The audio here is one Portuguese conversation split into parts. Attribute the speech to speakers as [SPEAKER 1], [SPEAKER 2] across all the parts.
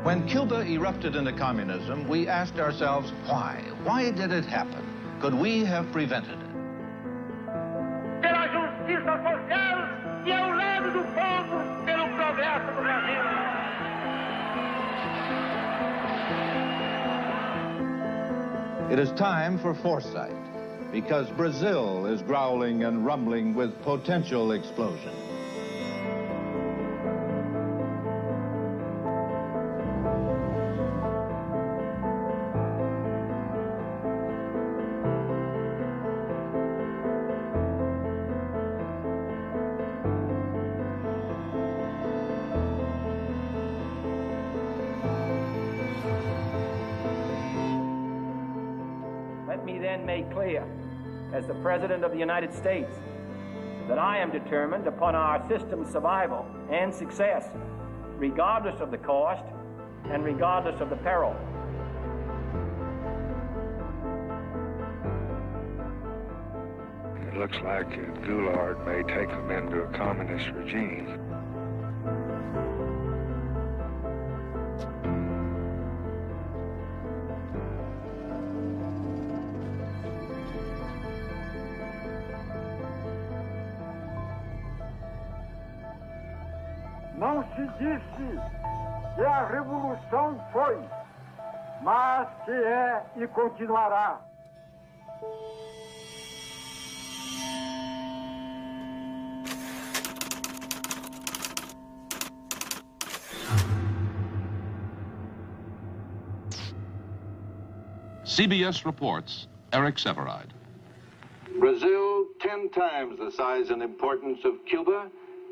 [SPEAKER 1] When Cuba erupted into communism, we asked ourselves, why? Why did it happen? Could we have prevented it?
[SPEAKER 2] Pela justiça social e ao lado do povo, pelo progresso do Brasil.
[SPEAKER 1] It is time for foresight, because Brazil is growling and rumbling with potential explosion.
[SPEAKER 3] Let me then make clear, as the President of the United States, that I am determined upon our system's survival and success, regardless of the cost and regardless of the peril.
[SPEAKER 4] It looks like Goulart may take them into a communist regime.
[SPEAKER 5] Não se disse que a revolução foi, mas que é e continuará.
[SPEAKER 6] CBS reports, Eric Severide.
[SPEAKER 1] Brazil, 10 times the size and importance of Cuba.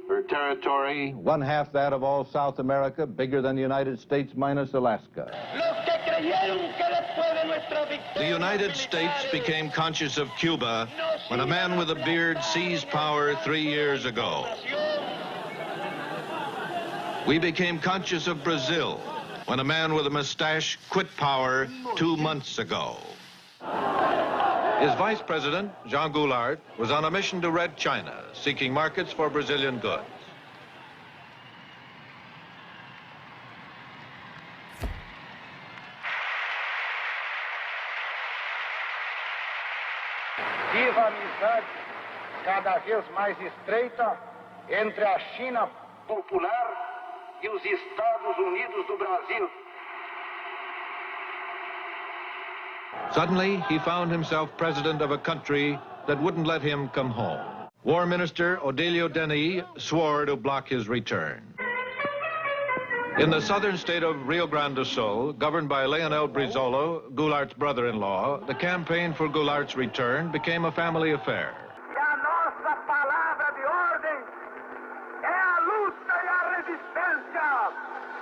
[SPEAKER 1] Her territory, 1/2 that of all South America, bigger than the United States minus Alaska. The United States became conscious of Cuba when a man with a beard seized power 3 years ago. We became conscious of Brazil when a man with a mustache quit power 2 months ago. His vice president, Jean Goulart, was on a mission to Red China, seeking markets for Brazilian goods.
[SPEAKER 5] Viva a amizade cada vez mais estreita entre a China popular e os Estados Unidos do Brasil.
[SPEAKER 1] Suddenly, he found himself president of a country that wouldn't let him come home. War Minister Odilio Denis swore to block his return. In the southern state of Rio Grande do Sul, governed by Leonel Brizola, Goulart's brother-in-law, the campaign for Goulart's return became a family affair.
[SPEAKER 5] E a nossa palavra de ordem é a luta e a resistência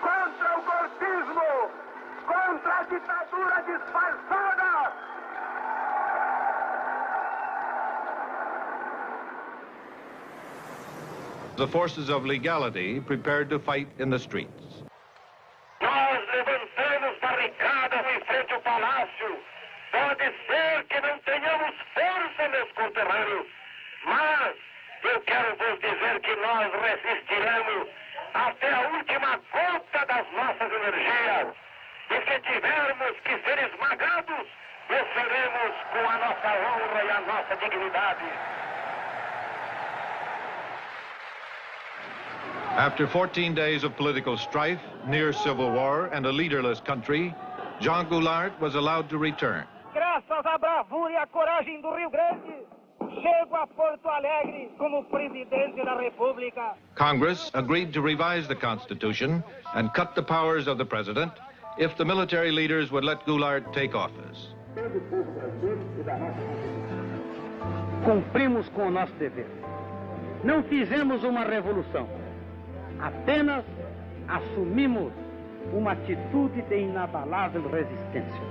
[SPEAKER 5] contra o golpismo, contra a ditadura disfarçada.
[SPEAKER 1] The forces of legality prepared to fight in the streets.
[SPEAKER 2] Nós levantamos barricadas em frente ao palácio. Pode ser que não tenhamos força, meus conterrâneos, mas eu quero vos dizer que nós resistiremos até a última gota das nossas energias. E se tivermos que ser esmagados, o seremos com a nossa honra e a nossa dignidade.
[SPEAKER 1] After 14 days of political strife, near civil war, and a leaderless country, Jean Goulart was allowed to return.
[SPEAKER 5] Graças à bravura e à coragem do Rio Grande, chego a Porto Alegre como presidente da República.
[SPEAKER 1] Congress agreed to revise the Constitution and cut the powers of the president if the military leaders would let Goulart take office.
[SPEAKER 5] Cumprimos com o nosso dever. Não fizemos uma revolução. Apenas assumimos uma atitude de inabalável resistência.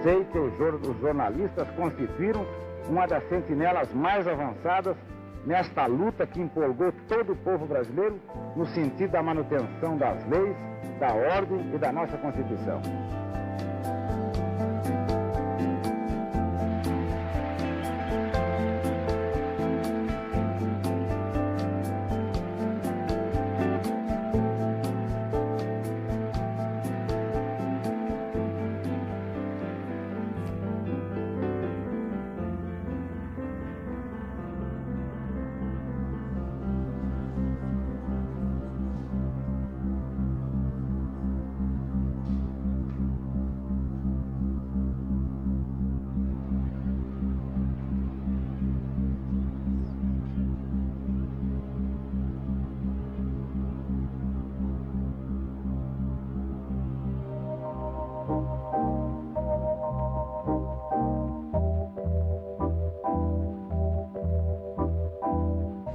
[SPEAKER 5] Sei que os jornalistas constituíram uma das sentinelas mais avançadas nesta luta que empolgou todo o povo brasileiro no sentido da manutenção das leis, da ordem e da nossa Constituição.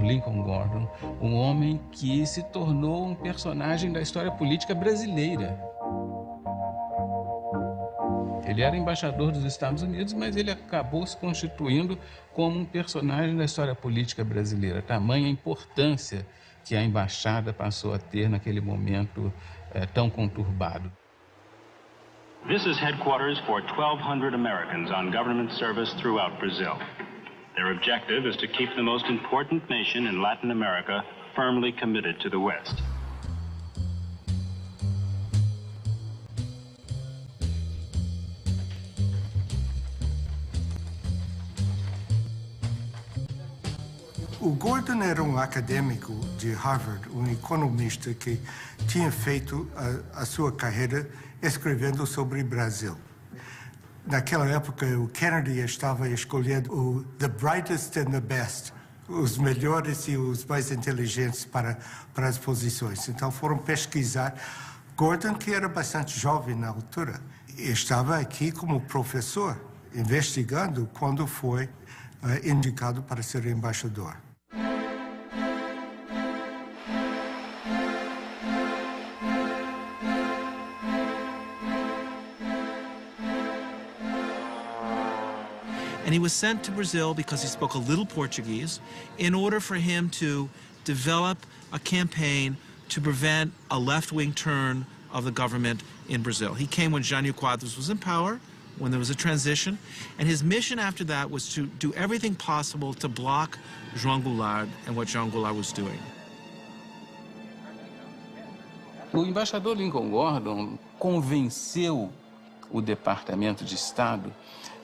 [SPEAKER 7] Lincoln Gordon, um homem que se tornou um personagem da história política brasileira. Ele era embaixador dos Estados Unidos, mas ele acabou se constituindo como um personagem da história política brasileira. Tamanha importância que a embaixada passou a ter naquele momento tão conturbado.
[SPEAKER 8] This is headquarters for 1,200 Americans on government service throughout Brazil. Their objective is to keep the most important nation in Latin America firmly committed to the West.
[SPEAKER 9] O Gordon era um acadêmico de Harvard, um economista que tinha feito a sua carreira escrevendo sobre o Brasil. Naquela época, o Kennedy estava escolhendo the brightest and the best, os melhores e os mais inteligentes para as posições. Então foram pesquisar. Gordon, que era bastante jovem na altura, estava aqui como professor, investigando quando foi indicado para ser embaixador.
[SPEAKER 10] And he was sent to Brazil because he spoke a little Portuguese in order for him to develop a campaign to prevent a left-wing turn of the government in Brazil. He came when Jânio Quadros was in power, when there was a transition, and his mission after that was to do everything possible to block João Goulart and what João Goulart was doing.
[SPEAKER 7] O embaixador Lincoln Gordon convenceu o Departamento de Estado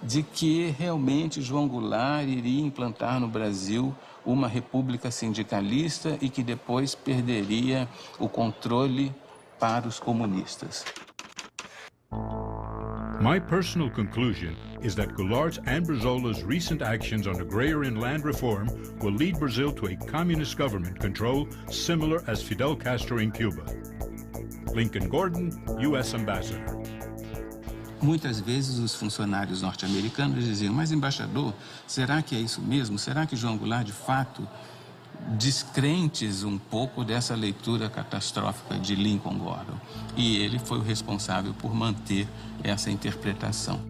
[SPEAKER 7] de que realmente João Goulart iria implantar no Brasil uma república sindicalista e que depois perderia o controle para os comunistas.
[SPEAKER 11] My personal conclusion is that Goulart's and Brizola's recent actions on agrarian land reform will lead Brazil to a communist government control similar as Fidel Castro in Cuba. Lincoln Gordon, U.S. Ambassador.
[SPEAKER 7] Muitas vezes os funcionários norte-americanos diziam, mas embaixador, será que é isso mesmo? Será que João Goulart, de fato, descrentes um pouco dessa leitura catastrófica de Lincoln Gordon? E ele foi o responsável por manter essa interpretação.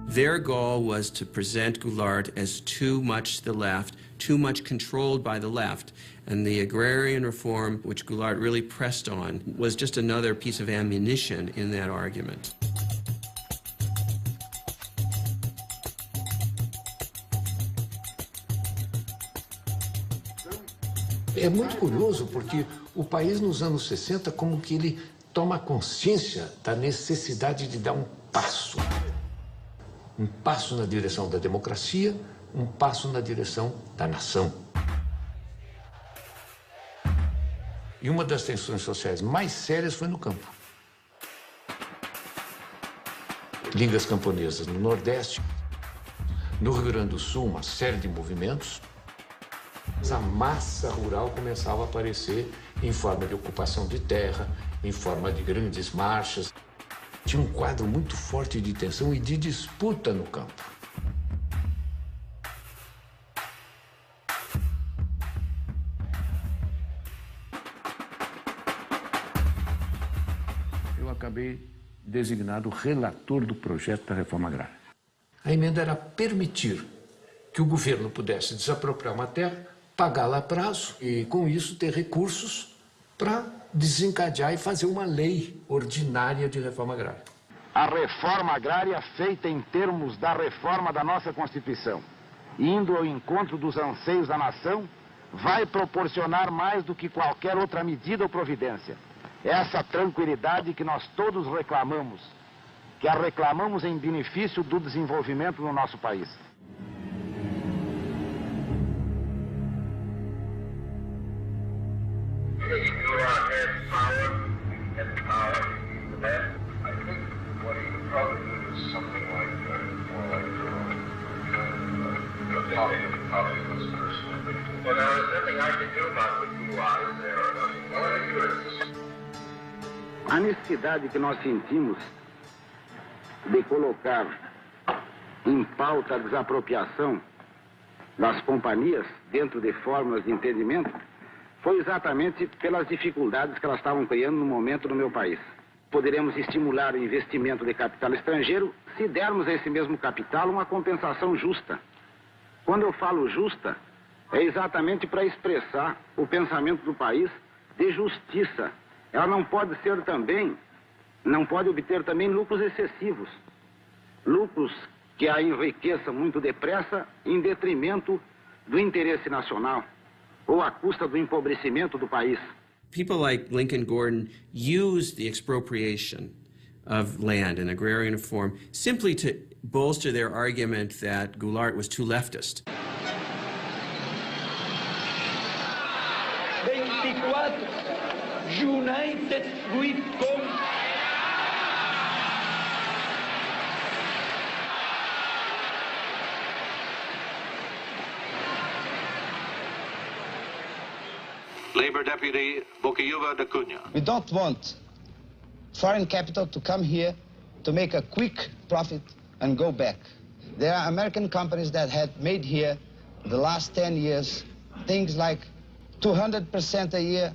[SPEAKER 12] Their goal was to present Goulart as too much to the left, too much controlled by the left. And the agrarian reform, which Goulart really pressed on, was just another piece of ammunition in that argument.
[SPEAKER 13] É muito curioso porque o país nos anos 60 como que ele toma consciência da necessidade de dar um passo na direção da democracia, um passo na direção da nação. E uma das tensões sociais mais sérias foi no campo. Ligas camponesas no Nordeste, no Rio Grande do Sul, uma série de movimentos. A massa rural começava a aparecer em forma de ocupação de terra, em forma de grandes marchas. Tinha um quadro muito forte de tensão e de disputa no campo. Eu acabei designado relator do projeto da reforma agrária. A emenda era permitir que o governo pudesse desapropriar uma terra, pagá-la a prazo e, com isso, ter recursos para desencadear e fazer uma lei ordinária de reforma agrária.
[SPEAKER 5] A reforma agrária feita em termos da reforma da nossa Constituição, indo ao encontro dos anseios da nação, vai proporcionar mais do que qualquer outra medida ou providência. Essa tranquilidade que nós todos reclamamos, que a reclamamos em benefício do desenvolvimento no nosso país. A necessidade que nós sentimos de colocar em pauta a desapropriação das companhias dentro de fórmulas de entendimento foi exatamente pelas dificuldades que elas estavam criando no momento no meu país. Poderemos estimular o investimento de capital estrangeiro se dermos a esse mesmo capital uma compensação justa. Quando eu falo justa, é exatamente para expressar o pensamento do país de justiça. Ela não pode obter também lucros excessivos. Lucros que a enriqueçam muito depressa em detrimento do interesse nacional ou à custa do empobrecimento do país.
[SPEAKER 12] People like Lincoln Gordon used the expropriation of land and agrarian reform simply to bolster their argument that Goulart was too leftist.
[SPEAKER 2] 24 United we come.
[SPEAKER 1] Labor Deputy Boquiuva da Cunha.
[SPEAKER 14] We don't want foreign capital to come here to make a quick profit and go back. There are American companies that had made here the last 10 years things like 200% a year,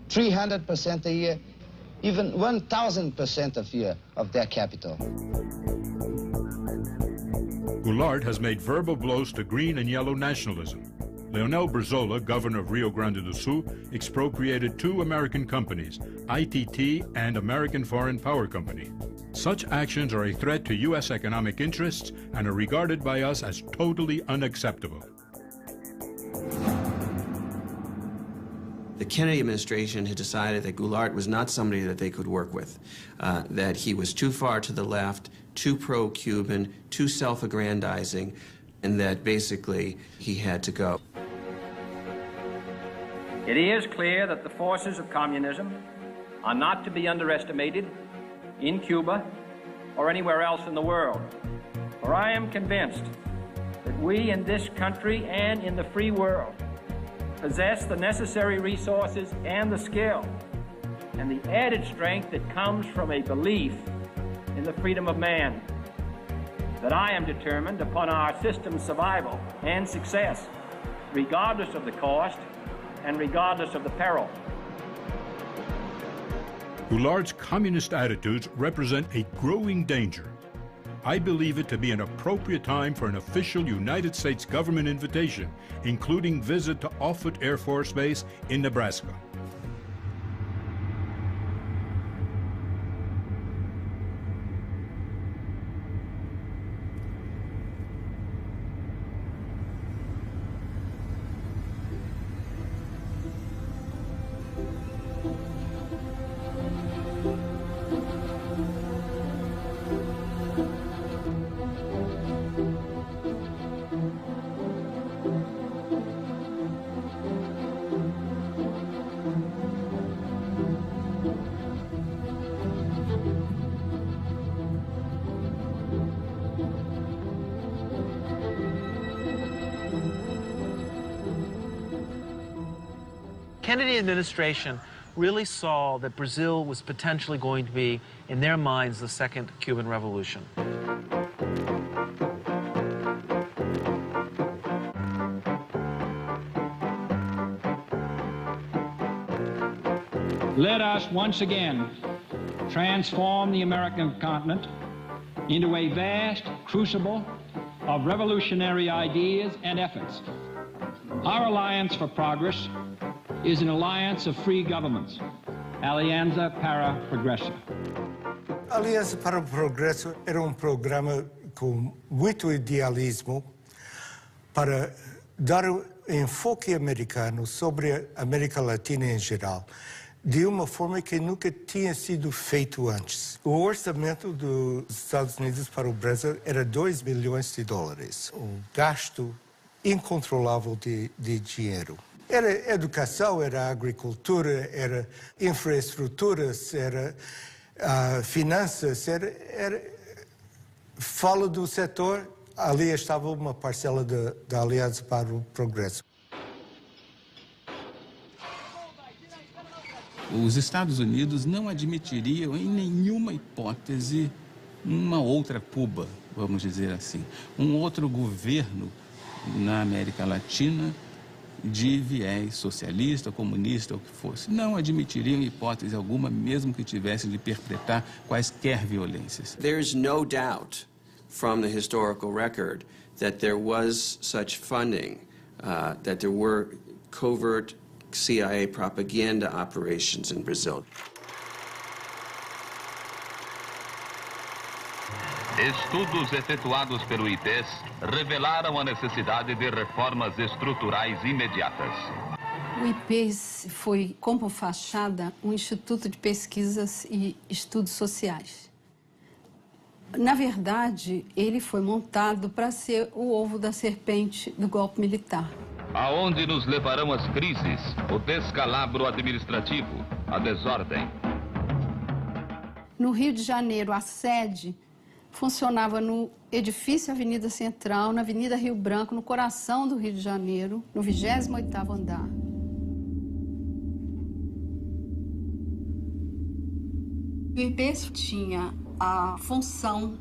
[SPEAKER 14] 300% a year, even 1,000% a year of their capital.
[SPEAKER 11] Goulart has made verbal blows to green and yellow nationalism. Leonel Brizola, governor of Rio Grande do Sul, expropriated 2 American companies, ITT and American Foreign Power Company. Such actions are a threat to U.S. economic interests and are regarded by us as totally unacceptable.
[SPEAKER 12] The Kennedy administration had decided that Goulart was not somebody that they could work with, that he was too far to the left, too pro-Cuban, too self-aggrandizing, and that basically he had to go.
[SPEAKER 3] It is clear that the forces of communism are not to be underestimated in Cuba or anywhere else in the world. For I am convinced that we in this country and in the free world possess the necessary resources and the skill and the added strength that comes from a belief in the freedom of man, that I am determined upon our system's survival and success, regardless of the cost and regardless of the peril.
[SPEAKER 11] Goulart's communist attitudes represent a growing danger. I believe it to be an appropriate time for an official United States government invitation, including visit to Offutt Air Force Base in Nebraska.
[SPEAKER 10] Kennedy administration really saw that Brazil was potentially going to be, in their minds, the second Cuban Revolution.
[SPEAKER 3] Let us once again transform the American continent into a vast crucible of revolutionary ideas and efforts. Our Alliance for Progress is an alliance of free governments, Alianza para Progresso.
[SPEAKER 9] Aliança para o Progresso era programa com muito idealismo para dar enfoque americano sobre a América Latina em geral, de uma forma que nunca tinha sido feito antes. O orçamento dos Estados Unidos para o Brasil era $2 bilhões. Um gasto incontrolável de dinheiro. Era educação, era agricultura, era infraestruturas, era finanças, fala do setor, ali estava uma parcela da Aliança para o Progresso.
[SPEAKER 7] Os Estados Unidos não admitiriam em nenhuma hipótese uma outra Cuba, vamos dizer assim, um outro governo na América Latina de viés socialista, comunista, ou o que fosse. Não admitiriam hipótese alguma, mesmo que tivessem de perpetrar quaisquer violências.
[SPEAKER 12] There's no doubt from the historical record that there was such funding, that there were covert CIA propaganda operations in Brazil.
[SPEAKER 15] Estudos efetuados pelo IPES revelaram a necessidade de reformas estruturais imediatas.
[SPEAKER 16] O IPES foi, como fachada, um instituto de pesquisas e estudos sociais. Na verdade, ele foi montado para ser o ovo da serpente do golpe militar.
[SPEAKER 15] Aonde nos levarão as crises, o descalabro administrativo, a desordem.
[SPEAKER 16] No Rio de Janeiro, a sede funcionava no edifício Avenida Central, na Avenida Rio Branco, no coração do Rio de Janeiro, no 28º andar. O IPES tinha a função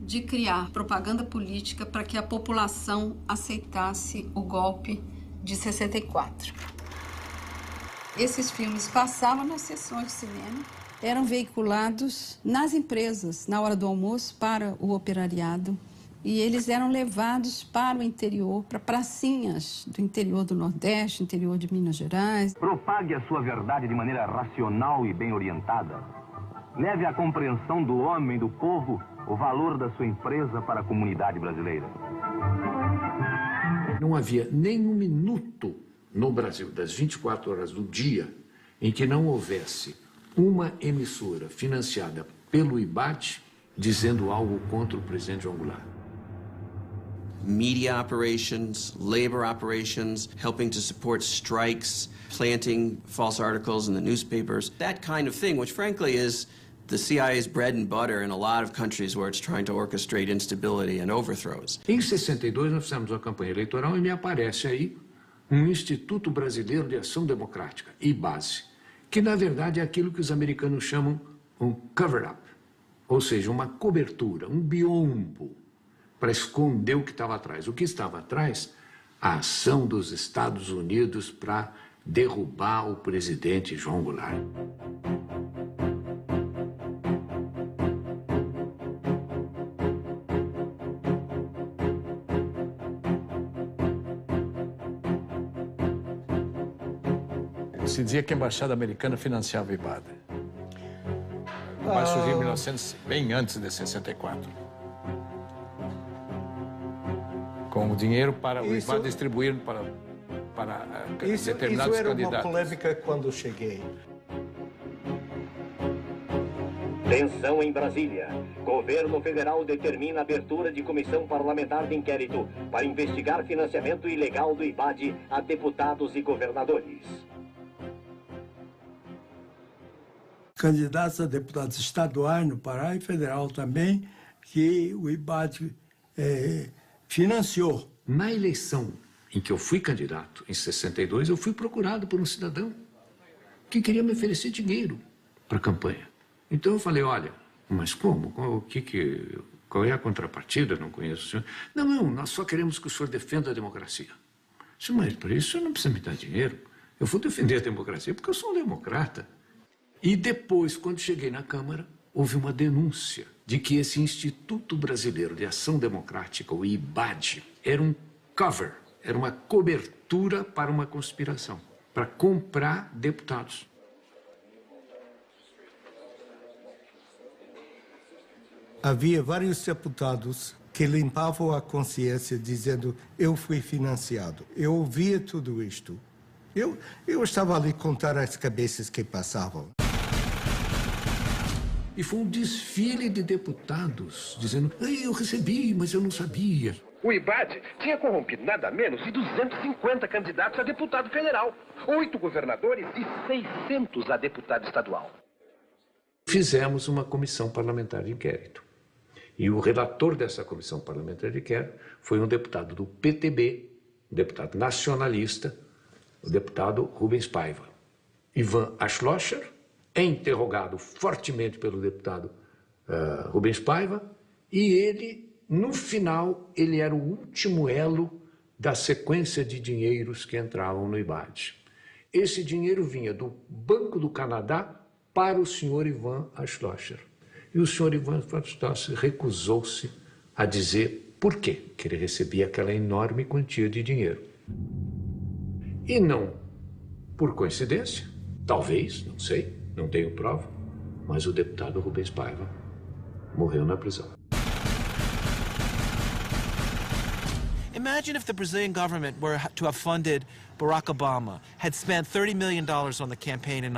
[SPEAKER 16] de criar propaganda política para que a população aceitasse o golpe de 64. Esses filmes passavam nas sessões de cinema, eram veiculados nas empresas, na hora do almoço, para o operariado. E eles eram levados para o interior, para pracinhas do interior do Nordeste, interior de Minas Gerais.
[SPEAKER 17] Propague a sua verdade de maneira racional e bem orientada. Leve à compreensão do homem, do povo, o valor da sua empresa para a comunidade brasileira.
[SPEAKER 13] Não havia nem um minuto no Brasil, das 24 horas do dia, em que não houvesse uma emissora financiada pelo IBAD dizendo algo contra o presidente João Goulart.
[SPEAKER 12] Media operations, labor operations, helping to support strikes, planting false articles in the newspapers, that kind of thing, which frankly is the CIA's bread and butter in a lot of countries where it's trying to orchestrate instability and overthrows.
[SPEAKER 13] Em 62 nós fizemos uma campanha eleitoral e me aparece aí um Instituto Brasileiro de Ação Democrática, IBASE, que na verdade é aquilo que os americanos chamam um cover-up, ou seja, uma cobertura, um biombo, para esconder o que estava atrás. O que estava atrás? A ação dos Estados Unidos para derrubar o presidente João Goulart.
[SPEAKER 18] Se dizia que a embaixada americana financiava o IBAD. O IBAD surgiu em 1900, bem antes de 64. Com o dinheiro para o IBAD distribuir para determinados
[SPEAKER 9] isso era
[SPEAKER 18] candidatos.
[SPEAKER 9] Uma polêmica quando cheguei.
[SPEAKER 19] Tensão em Brasília. Governo federal determina a abertura de comissão parlamentar de inquérito para investigar financiamento ilegal do IBAD a deputados e governadores.
[SPEAKER 9] Candidatos a deputados estaduais no Pará e federal também, que o IBAD financiou.
[SPEAKER 13] Na eleição em que eu fui candidato, em 62, eu fui procurado por um cidadão que queria me oferecer dinheiro para a campanha. Então eu falei, olha, mas como? Qual é a contrapartida? Não conheço o senhor. Não, nós só queremos que o senhor defenda a democracia. Eu disse, mas por isso o senhor não precisa me dar dinheiro. Eu vou defender a democracia porque eu sou um democrata. E depois, quando cheguei na Câmara, houve uma denúncia de que esse Instituto Brasileiro de Ação Democrática, o IBAD, era um cover, era uma cobertura para uma conspiração, para comprar deputados.
[SPEAKER 9] Havia vários deputados que limpavam a consciência dizendo eu fui financiado. Eu ouvia tudo isto. Eu estava ali contar as cabeças que passavam.
[SPEAKER 13] E foi um desfile de deputados dizendo, eu recebi, mas eu não sabia.
[SPEAKER 17] O IBAD tinha corrompido nada menos de 250 candidatos a deputado federal, 8 governadores e 600 a deputado estadual.
[SPEAKER 13] Fizemos uma comissão parlamentar de inquérito. E o relator dessa comissão parlamentar de inquérito foi um deputado do PTB, um deputado nacionalista, o deputado Rubens Paiva. Ivan Aschlocher é interrogado fortemente pelo deputado Rubens Paiva, e ele, no final, ele era o último elo da sequência de dinheiros que entravam no IBAD. Esse dinheiro vinha do Banco do Canadá para o senhor Ivan Schloesser. E o senhor Ivan Schloesser recusou-se a dizer por quê que ele recebia aquela enorme quantia de dinheiro. E não por coincidência, talvez, não sei, não tenho prova, mas o deputado Rubens Paiva morreu na prisão.
[SPEAKER 10] Imagine if the Brazilian government were to have funded Barack Obama, had spent $30 million on the campaign in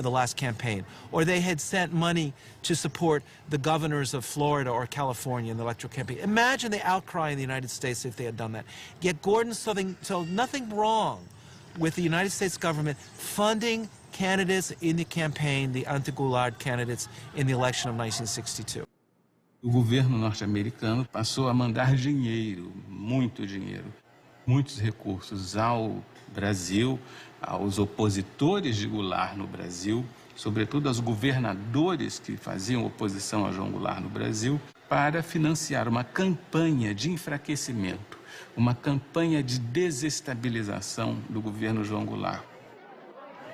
[SPEAKER 10] the last campaign, or they had sent money to support the governors of Florida or California in the electoral campaign. Imagine the outcry in the United States if they had done that. Yet Gordon saw nothing wrong with the United States government funding candidates in the campaign, the anti-Goulart candidates in the election of 1962.
[SPEAKER 7] O governo norte-americano passou a mandar dinheiro, muito dinheiro, muitos recursos ao Brasil, aos opositores de Goulart no Brasil, sobretudo aos governadores que faziam oposição a João Goulart no Brasil, para financiar uma campanha de enfraquecimento, uma campanha de desestabilização do governo João Goulart,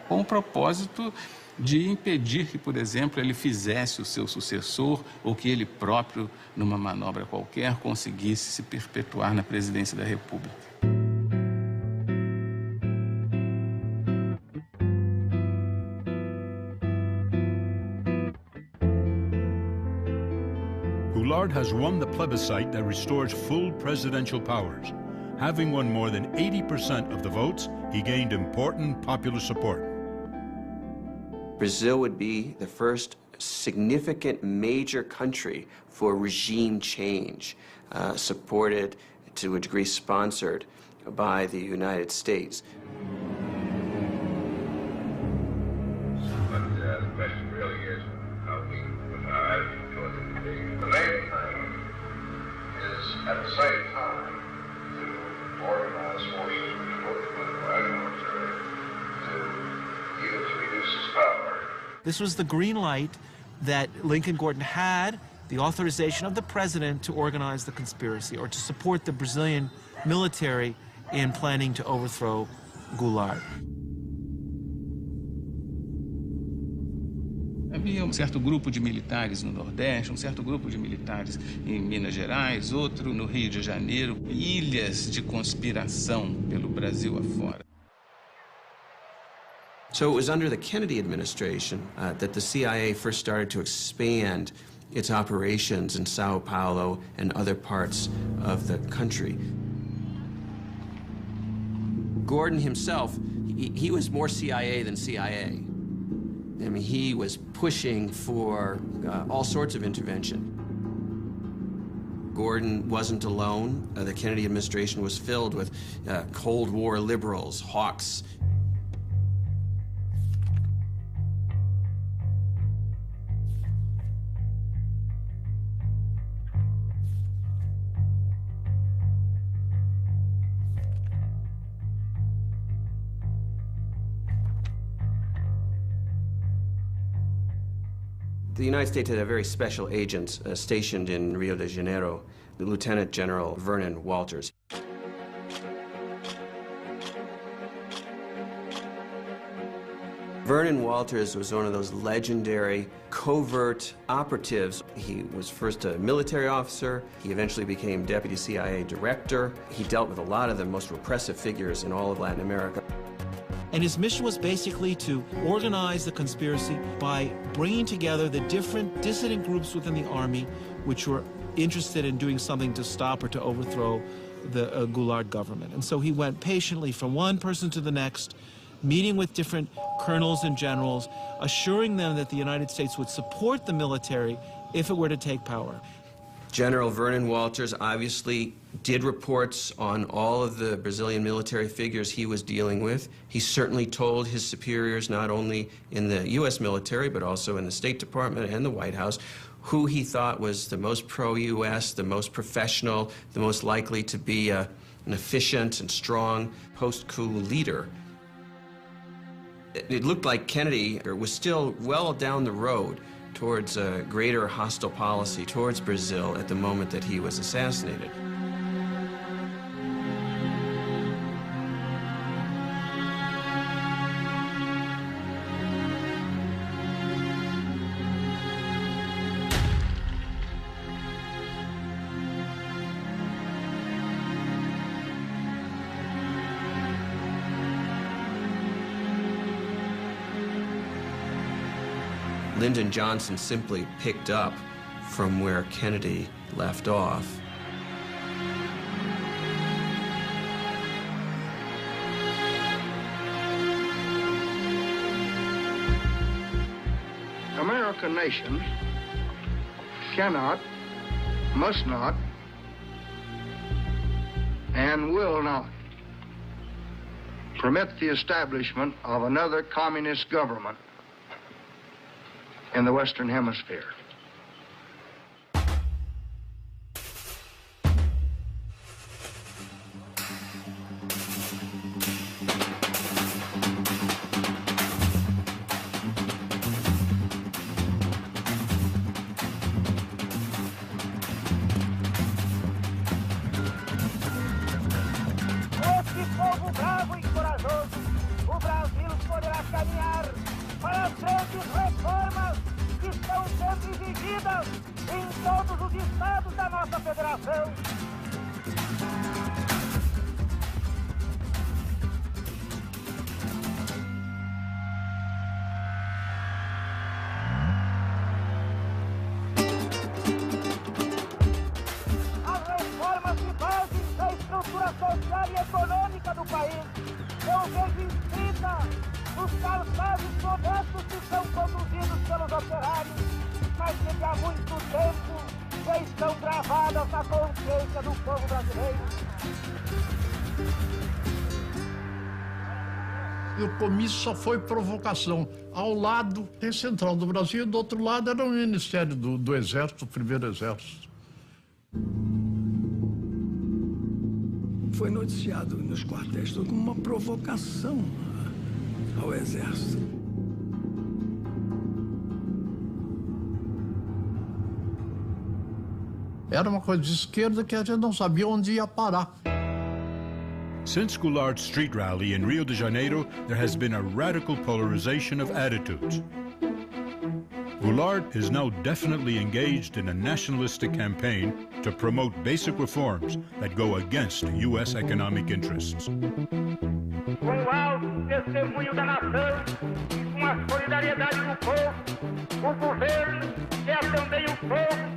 [SPEAKER 7] com o propósito de impedir que, por exemplo, ele fizesse o seu sucessor ou que ele próprio, numa manobra qualquer, conseguisse se perpetuar na presidência da República.
[SPEAKER 11] Goulart has won the plebiscite that restores full presidential powers. Having won more than 80% of the votes, he gained important popular support.
[SPEAKER 12] Brazil would be the first significant major country for regime change, supported, to a degree sponsored, by the United States.
[SPEAKER 4] But the question really is how we, with our attitude towards it. The main thing is, at the same time, to organize forces which work with the white military to use to reduce its power.
[SPEAKER 10] This was the green light that Lincoln Gordon had, the authorization of the president to organize the conspiracy or to support the Brazilian military in planning to overthrow Goulart.
[SPEAKER 7] Havia certo grupo de militares no Nordeste, certo grupo de militares em Minas Gerais, outro no Rio de Janeiro, ilhas de conspiração pelo Brasil afora.
[SPEAKER 12] So it was under the Kennedy administration that the CIA first started to expand its operations in Sao Paulo and other parts of the country. Gordon himself, he was more CIA than CIA. I mean, he was pushing for all sorts of intervention. Gordon wasn't alone. The Kennedy administration was filled with Cold War liberals, hawks. The United States had a very special agent stationed in Rio de Janeiro, the Lieutenant General Vernon Walters. Vernon Walters was one of those legendary covert operatives. He was first a military officer. He eventually became deputy CIA director. He dealt with a lot of the most repressive figures in all of Latin America.
[SPEAKER 10] And his mission was basically to organize the conspiracy by bringing together the different dissident groups within the army which were interested in doing something to stop or to overthrow the Goulart government. And so he went patiently from one person to the next, meeting with different colonels and generals, assuring them that the United States would support the military if it were to take power.
[SPEAKER 12] General Vernon Walters obviously did reports on all of the Brazilian military figures he was dealing with. He certainly told his superiors, not only in the U.S. military, but also in the State Department and the White House, who he thought was the most pro-U.S., the most professional, the most likely to be an efficient and strong post-coup leader. It looked like Kennedy was still well down the road towards a greater hostile policy towards Brazil at the moment that he was assassinated. Lyndon Johnson simply picked up from where Kennedy left off.
[SPEAKER 20] American nation cannot, must not, and will not permit the establishment of another communist government in the Western Hemisphere.
[SPEAKER 21] E o comício só foi provocação. Ao lado tem Central do Brasil, do outro lado era o Ministério do Exército, o Primeiro Exército.
[SPEAKER 22] Foi noticiado nos quartéis como uma provocação ao Exército.
[SPEAKER 21] Era uma coisa de esquerda que a gente não sabia onde ia parar.
[SPEAKER 11] Since Goulard's street rally in Rio de Janeiro, there has been a radical polarization of attitudes. Goulard is now definitely engaged in a nationalistic campaign to promote basic reforms that go against U.S. economic interests.
[SPEAKER 2] Com o alto testemunho da nação e com a solidariedade do povo, o governo, que é também o povo,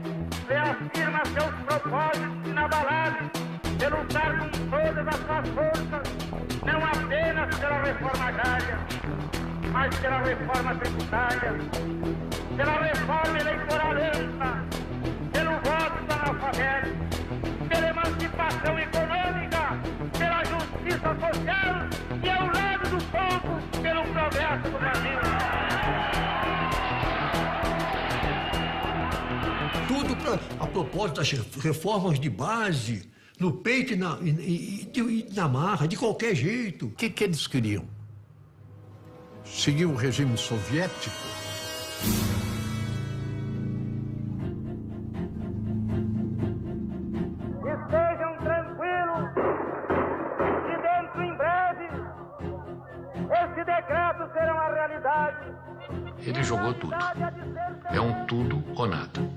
[SPEAKER 2] reafirma seus propósitos inabaláveis de lutar com todas as suas forças, não apenas pela reforma agrária, mas pela reforma tributária, pela reforma eleitoral ampla, pelo voto do analfabeto, pela emancipação econômica, pela justiça social e ao lado do povo, pelo progresso do Brasil.
[SPEAKER 23] Tudo a propósito das reformas de base, no peito e na marra, de qualquer jeito.
[SPEAKER 21] O que eles queriam? Seguir o regime soviético?
[SPEAKER 2] Estejam tranquilos que dentro em breve esse decreto será uma realidade.
[SPEAKER 13] Ele jogou tudo. É um tudo ou nada.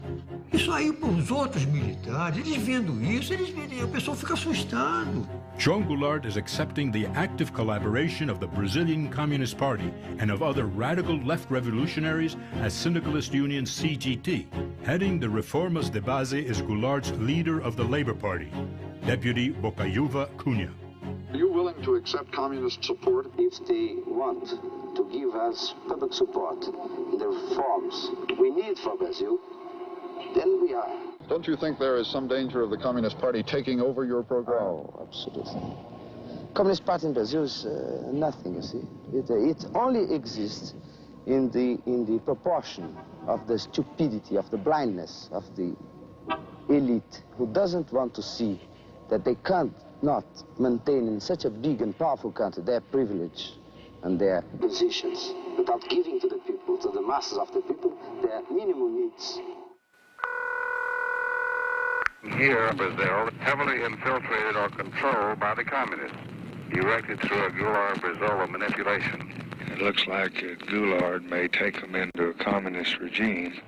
[SPEAKER 23] Isso aí para os outros militares, eles vendo isso, a pessoa fica assustado.
[SPEAKER 11] João Goulart is accepting the active collaboration of the Brazilian Communist Party and of other radical left revolutionaries as Syndicalist Union CGT. Heading the Reformas de Base is Goulart's leader of the Labor Party, Deputy Bocaiúva Cunha.
[SPEAKER 24] Are you willing to accept communist support?
[SPEAKER 14] If they want to give us public support in the reforms we need for Brazil, then we are.
[SPEAKER 24] Don't you think there is some danger of the Communist Party taking over your program?
[SPEAKER 14] Oh, absolutely. Communist Party in Brazil is nothing, you see. It only exists in the proportion of the stupidity, of the blindness of the elite who doesn't want to see that they can't not maintain in such a big and powerful country their privilege and their positions without giving to the people, to the masses of the people, their minimum needs.
[SPEAKER 4] Here, Brazil, heavily infiltrated or controlled by the communists, directed through a Goulart-Brizola manipulation.
[SPEAKER 25] It looks like Goulart may take them into a communist regime.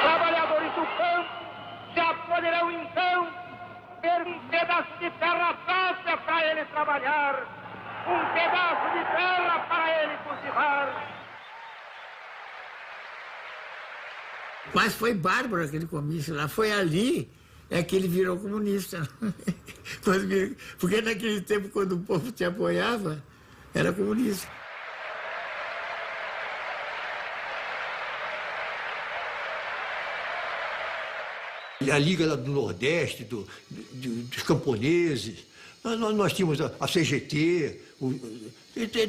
[SPEAKER 2] Trabalhadores do campo já poderão então ter um pedaço de terra própria para eles trabalhar. pedaço de terra para ele cultivar.
[SPEAKER 1] Mas foi bárbaro aquele comício lá. Foi ali que ele virou comunista. Porque naquele tempo, quando o povo te apoiava, era comunista.
[SPEAKER 23] A Liga do Nordeste, dos camponeses, nós tínhamos a CGT,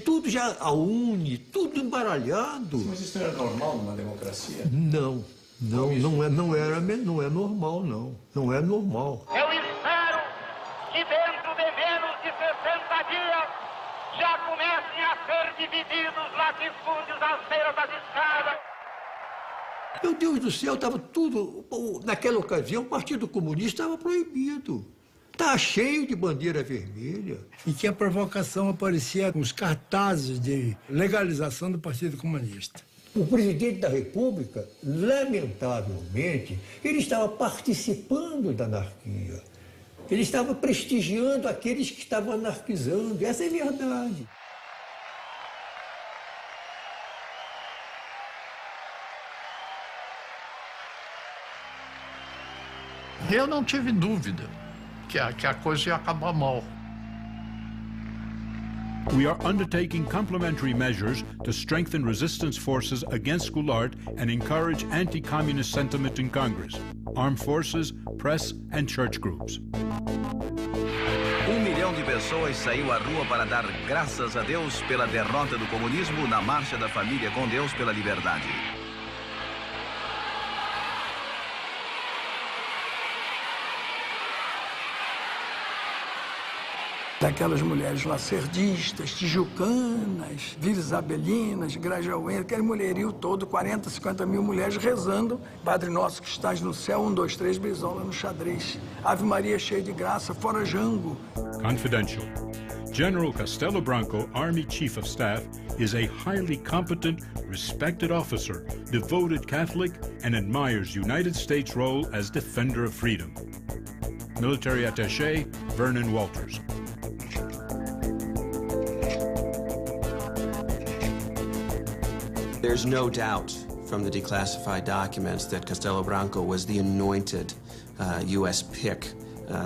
[SPEAKER 23] tudo já, a UNE, tudo embaralhado.
[SPEAKER 18] Mas isso não era normal numa democracia?
[SPEAKER 23] Não é normal, não. Não é normal.
[SPEAKER 2] Eu espero que dentro de menos de 60 dias já comecem a ser divididos latifúndios às beiras das estradas.
[SPEAKER 23] Meu Deus do céu, estava tudo... Naquela ocasião, o Partido Comunista estava proibido. Estava cheio de bandeira vermelha.
[SPEAKER 22] E que a provocação aparecia com os cartazes de legalização do Partido Comunista.
[SPEAKER 23] O presidente da República, lamentavelmente, ele estava participando da anarquia. Ele estava prestigiando aqueles que estavam anarquizando. Essa é a verdade.
[SPEAKER 21] Eu não tive dúvida que a coisa ia acabar mal.
[SPEAKER 11] We are undertaking complementary measures to strengthen resistance forces against Goulart and encourage anti-communist sentiment in Congress, armed forces, press and church groups.
[SPEAKER 3] 1 milhão de pessoas saiu à rua para dar graças a Deus pela derrota do comunismo na Marcha da Família com Deus pela Liberdade.
[SPEAKER 22] Daquelas mulheres lacerdistas, tijucanas, Vila Isabelinas, Grajaú, aquele mulherio todo, 40, 50 mil mulheres rezando. Padre Nosso que estás no céu, 1, 2, 3, brisola no xadrez. Ave Maria cheia de graça, fora Jango.
[SPEAKER 11] Confidential. General Castelo Branco, Army Chief of Staff, is a highly competent, respected officer, devoted Catholic, and admires United States' role as defender of freedom. Military Attaché, Vernon Walters.
[SPEAKER 12] There's no doubt from the declassified documents that Castelo Branco was the anointed U.S. pick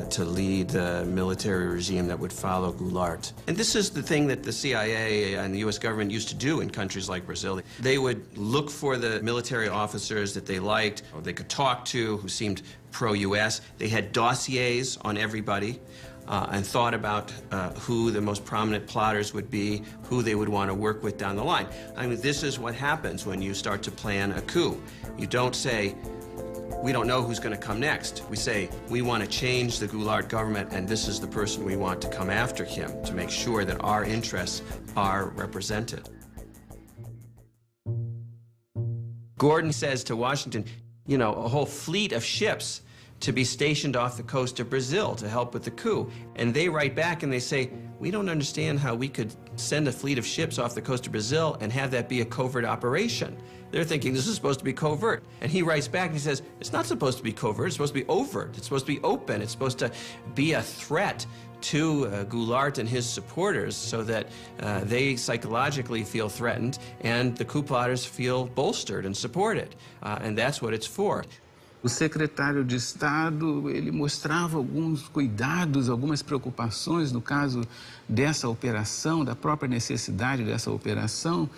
[SPEAKER 12] to lead the military regime that would follow Goulart. And this is the thing that the CIA and the U.S. government used to do in countries like Brazil. They would look for the military officers that they liked or they could talk to who seemed pro-U.S. They had dossiers on everybody. And thought about who the most prominent plotters would be, who they would want to work with down the line. I mean, this is what happens when you start to plan a coup. You don't say, we don't know who's going to come next. We say, we want to change the Goulart government, and this is the person we want to come after him to make sure that our interests are represented. Gordon says to Washington, you know, a whole fleet of ships to be stationed off the coast of Brazil to help with the coup. And they write back and they say, we don't understand how we could send a fleet of ships off the coast of Brazil and have that be a covert operation. They're thinking this is supposed to be covert. And he writes back and he says, it's not supposed to be covert, it's supposed to be overt, it's supposed to be open, it's supposed to be a threat to Goulart and his supporters so that they psychologically feel threatened and the coup plotters feel bolstered and supported. And that's what it's for.
[SPEAKER 7] O secretário de Estado, ele mostrava alguns cuidados, algumas preocupações no caso dessa operação, da própria necessidade dessa operação.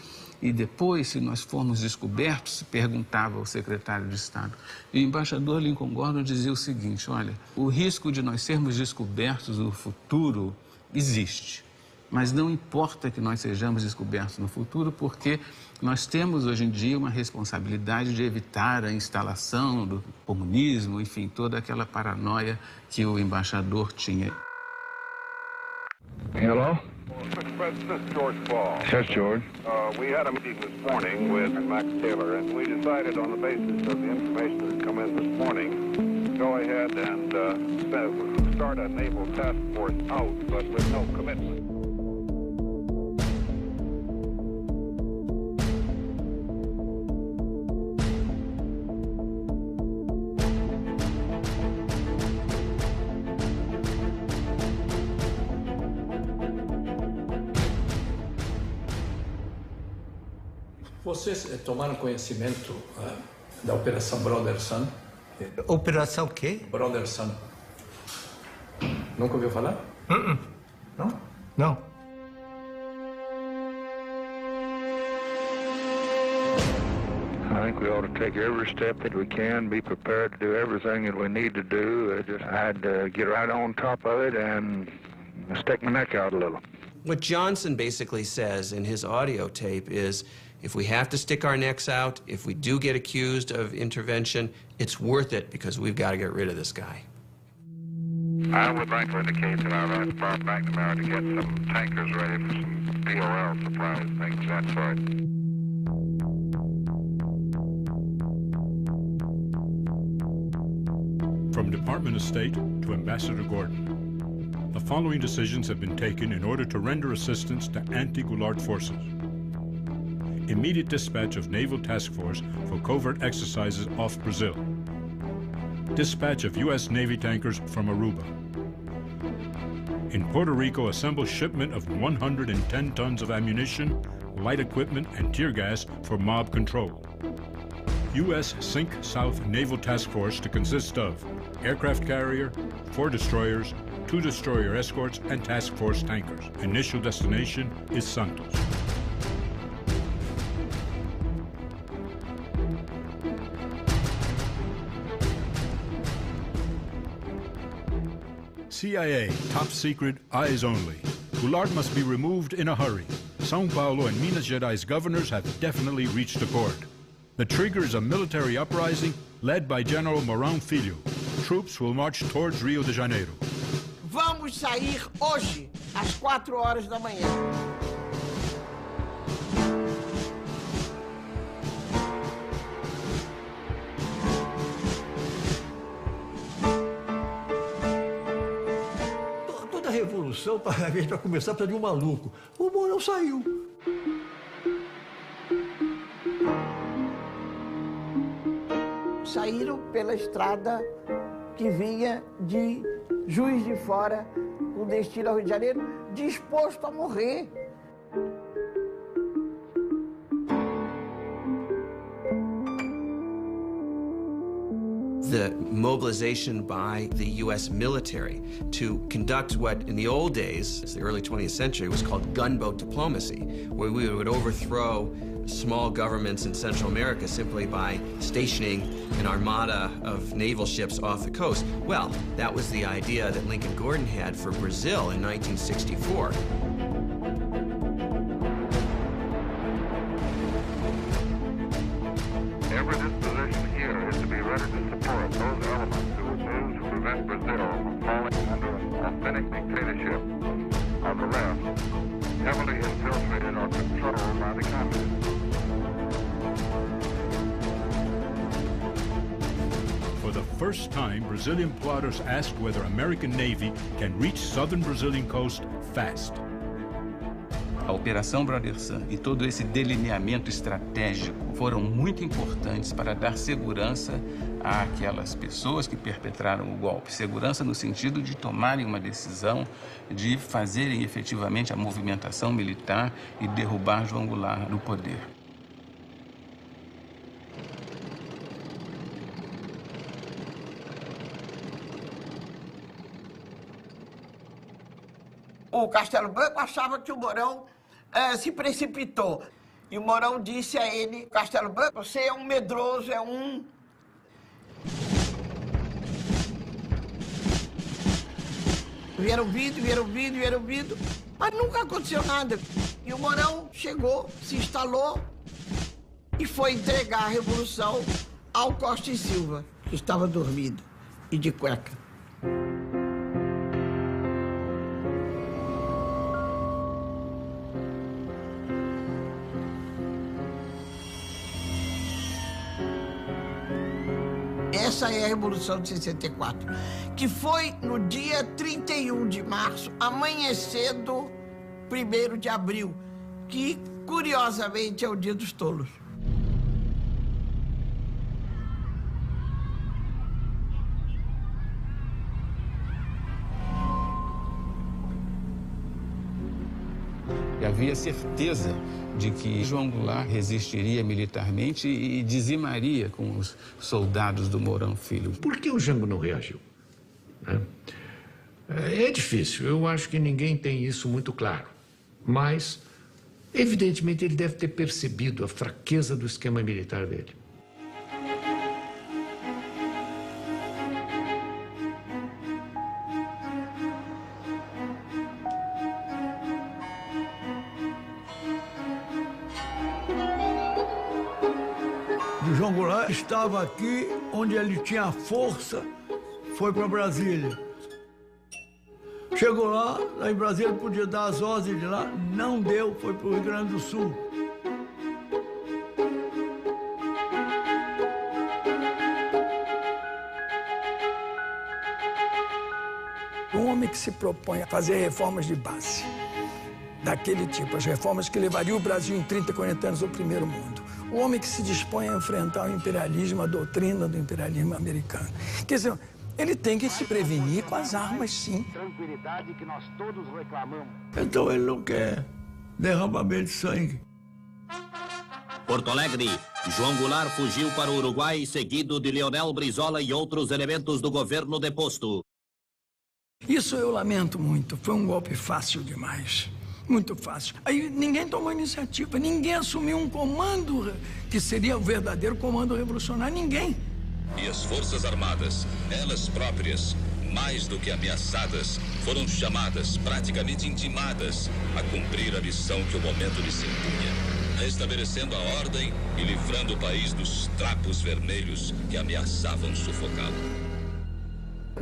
[SPEAKER 7] E depois, se nós formos descobertos, se perguntava ao secretário de Estado. E o embaixador Lincoln Gordon dizia o seguinte, olha, o risco de nós sermos descobertos no futuro existe. Mas não importa que nós sejamos descobertos no futuro, porque nós temos hoje em dia uma responsabilidade de evitar a instalação do comunismo, enfim, toda aquela paranoia que o embaixador tinha.
[SPEAKER 25] Hello?
[SPEAKER 4] This is George Ball.
[SPEAKER 25] Yes, George.
[SPEAKER 4] We had a meeting this morning with Max Taylor, and we decided on the basis of the information that's come in this morning, go ahead and start a naval task force out, but with no commitment.
[SPEAKER 18] Vocês tomaram conhecimento da Operação Brother Sun?
[SPEAKER 23] Operação o quê?
[SPEAKER 18] Brother Sun. Nunca ouviu falar? Não?
[SPEAKER 23] Não.
[SPEAKER 25] I think we ought to take every step that we can, be prepared to do everything that we need to do. I'd get right on top of it and stick my neck out a little.
[SPEAKER 12] What Johnson basically says in his audio tape is, if we have to stick our necks out, if we do get accused of intervention, it's worth it because we've got to get rid of this guy.
[SPEAKER 25] I would like to indicate that I'd like Bob McNamara to get some tankers ready for some POL supplies, things of that sort.
[SPEAKER 11] From Department of State to Ambassador Gordon, the following decisions have been taken in order to render assistance to anti-Goulart forces. Immediate dispatch of Naval Task Force for covert exercises off Brazil. Dispatch of U.S. Navy tankers from Aruba. In Puerto Rico, assemble shipment of 110 tons of ammunition, light equipment, and tear gas for mob control. U.S. Sink South Naval Task Force to consist of aircraft carrier, 4 destroyers, 2 destroyer escorts, and task force tankers. Initial destination is Santos. CIA, top secret, eyes only. Goulart must be removed in a hurry. São Paulo and Minas Gerais governors have definitely reached accord. The trigger is a military uprising led by General Mourão Filho. Troops will march towards Rio de Janeiro.
[SPEAKER 5] Vamos sair hoje, às 4 horas da manhã.
[SPEAKER 23] Toda revolução, para começar, precisa de um maluco. O Mourão saiu.
[SPEAKER 5] Saíram pela estrada que vinha de Juiz de Fora, com destino ao Rio de Janeiro, disposto a morrer.
[SPEAKER 12] The mobilization by the U.S. military to conduct what in the old days, the early 20th century, was called gunboat diplomacy, where we would overthrow small governments in Central America simply by stationing an armada of naval ships off the coast. Well, that was the idea that Lincoln Gordon had for Brazil in 1964.
[SPEAKER 25] Every disposition here is to be ready to support those elements who would move to prevent Brazil from falling under an authentic dictatorship of the left, heavily infiltrated or controlled by the communists.
[SPEAKER 11] For the first time, Brazilian plotters asked whether American Navy can reach southern Brazilian coast fast.
[SPEAKER 7] A Operação Brother Sun e todo esse delineamento estratégico foram muito importantes para dar segurança àquelas pessoas que perpetraram o golpe. Segurança no sentido de tomarem uma decisão, de fazerem efetivamente a movimentação militar e derrubar João Goulart do poder.
[SPEAKER 5] O Castelo Branco achava que o Mourão se precipitou. E o Mourão disse a ele, Castelo Branco, você é um medroso, é um... Vieram vindo, mas nunca aconteceu nada. E o Mourão chegou, se instalou e foi entregar a Revolução ao Costa e Silva, que estava dormindo e de cueca. Essa é a Revolução de 64, que foi no dia 31 de março, amanhecendo 1º de abril, que, curiosamente, é o Dia dos Tolos.
[SPEAKER 7] E havia certeza de que João Goulart resistiria militarmente e dizimaria com os soldados do Mourão Filho.
[SPEAKER 13] Por que o Jango não reagiu? É difícil, eu acho que ninguém tem isso muito claro. Mas, evidentemente, ele deve ter percebido a fraqueza do esquema militar dele.
[SPEAKER 23] O João Goulart estava aqui onde ele tinha força, foi para Brasília. Chegou lá em Brasília podia dar as ordens de lá, não deu, foi para o Rio Grande do Sul.
[SPEAKER 22] Um homem que se propõe a fazer reformas de base, daquele tipo, as reformas que levariam o Brasil em 30, 40 anos ao primeiro mundo. O homem que se dispõe a enfrentar o imperialismo, a doutrina do imperialismo americano. Quer dizer, ele tem que se prevenir com as armas, sim.
[SPEAKER 17] Tranquilidade que nós todos reclamamos.
[SPEAKER 23] Então ele não quer derramamento de sangue.
[SPEAKER 6] Porto Alegre, João Goulart fugiu para o Uruguai, seguido de Leonel Brizola e outros elementos do governo deposto.
[SPEAKER 22] Isso eu lamento muito. Foi um golpe fácil demais. Muito fácil. Aí ninguém tomou iniciativa, ninguém assumiu um comando que seria o verdadeiro comando revolucionário, ninguém.
[SPEAKER 8] E as Forças Armadas, elas próprias, mais do que ameaçadas, foram chamadas, praticamente intimadas, a cumprir a missão que o momento lhes impunha, restabelecendo a ordem e livrando o país dos trapos vermelhos que ameaçavam sufocá-lo.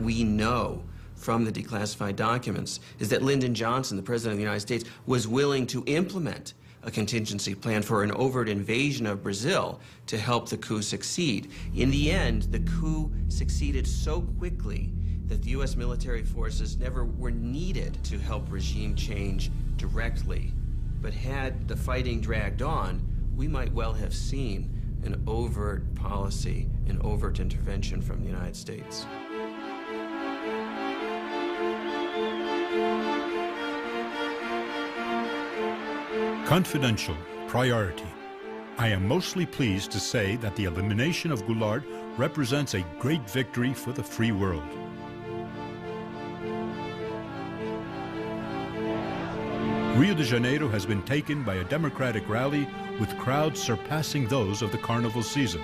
[SPEAKER 12] We know from the declassified documents is that Lyndon Johnson, the President of the United States, was willing to implement a contingency plan for an overt invasion of Brazil to help the coup succeed. In the end, the coup succeeded so quickly that the U.S. military forces never were needed to help regime change directly. But had the fighting dragged on, we might well have seen an overt policy, an overt intervention from the United States.
[SPEAKER 11] Confidential, priority. I am mostly pleased to say that the elimination of Goulart represents a great victory for the free world. Rio de Janeiro has been taken by a democratic rally with crowds surpassing those of the carnival season.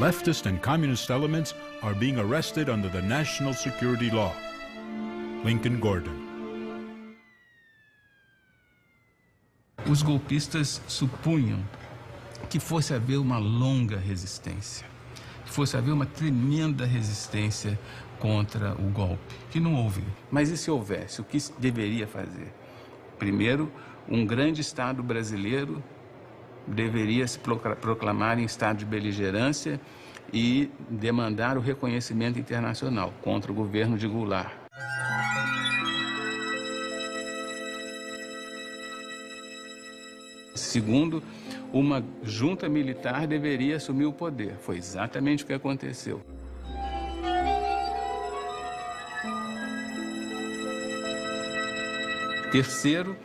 [SPEAKER 11] Leftist and communist elements are being arrested under the national security law. Lincoln Gordon.
[SPEAKER 7] Os golpistas supunham que fosse haver uma longa resistência, que fosse haver uma tremenda resistência contra o golpe, que não houve. Mas e se houvesse? O que deveria fazer? Primeiro, um grande Estado brasileiro deveria se proclamar em estado de beligerância e demandar o reconhecimento internacional contra o governo de Goulart. Segundo, uma junta militar deveria assumir o poder. Foi exatamente o que aconteceu. Terceiro,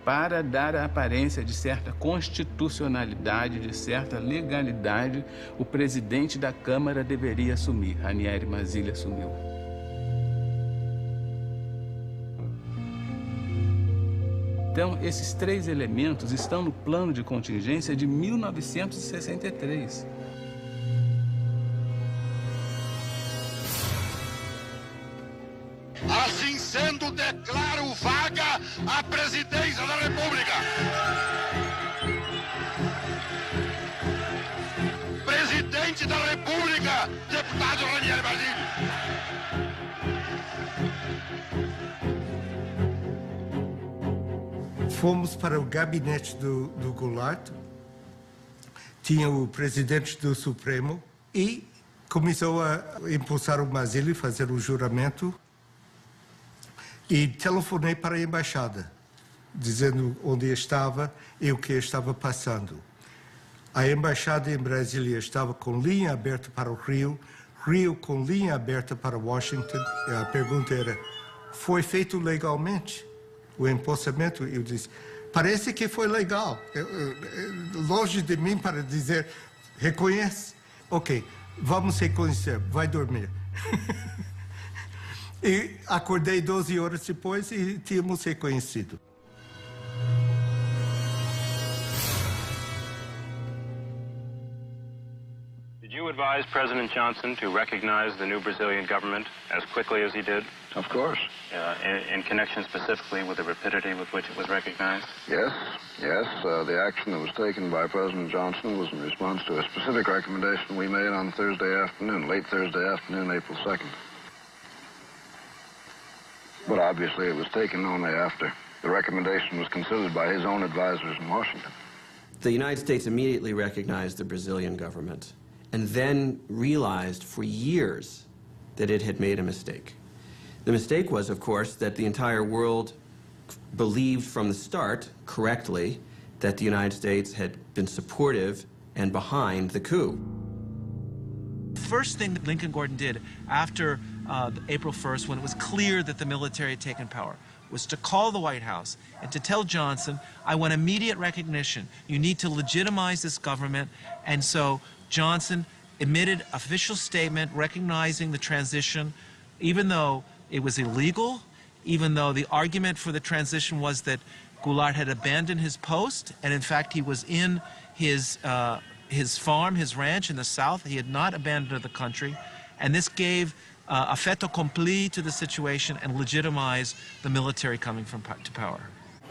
[SPEAKER 7] para dar a aparência de certa constitucionalidade, de certa legalidade, o presidente da Câmara deveria assumir. Ranieri Mazzilli assumiu. Então, esses três elementos estão no plano de contingência de 1963.
[SPEAKER 2] Assim sendo, declaro vaga a presidência da República. Presidente da República, deputado Ranieri Mazzilli.
[SPEAKER 9] Fomos para o gabinete do Goulart, tinha o presidente do Supremo e começou a impulsar o Mazzilli, fazer o juramento. E telefonei para a embaixada, dizendo onde estava e o que estava passando. A embaixada em Brasília estava com linha aberta para o Rio, Rio com linha aberta para Washington. E a pergunta era, foi feito legalmente o empossamento? Eu disse, parece que foi legal. Longe de mim para dizer, reconhece? Ok, vamos reconhecer, vai dormir. E acordei 12 horas depois e tínhamos reconhecido.
[SPEAKER 10] Did you advise President Johnson to recognize the new Brazilian government as quickly as he did?
[SPEAKER 24] Of course.
[SPEAKER 10] In connection specifically with the rapidity with which it was recognized?
[SPEAKER 24] Yes. The action that was taken by President Johnson was in response to a specific recommendation we made on Thursday afternoon, late Thursday afternoon, April 2nd. But obviously it was taken only after the recommendation was considered by his own advisors in Washington.
[SPEAKER 12] The United States immediately recognized the Brazilian government and then realized for years that it had made a mistake. The mistake was, of course, that the entire world believed from the start, correctly, that the United States had been supportive and behind the coup.
[SPEAKER 15] The first thing that Lincoln Gordon did after April 1st, when it was clear that the military had taken power, was to call the White House and to tell Johnson, I want immediate recognition. You need to legitimize this government. And so Johnson emitted an official statement recognizing the transition, even though it was illegal, even though the argument for the transition was that Goulart had abandoned his post, and in fact he was in his farm, his ranch in the South. He had not abandoned the country, and this gave a fait accompli to the situation and legitimized the military coming to power.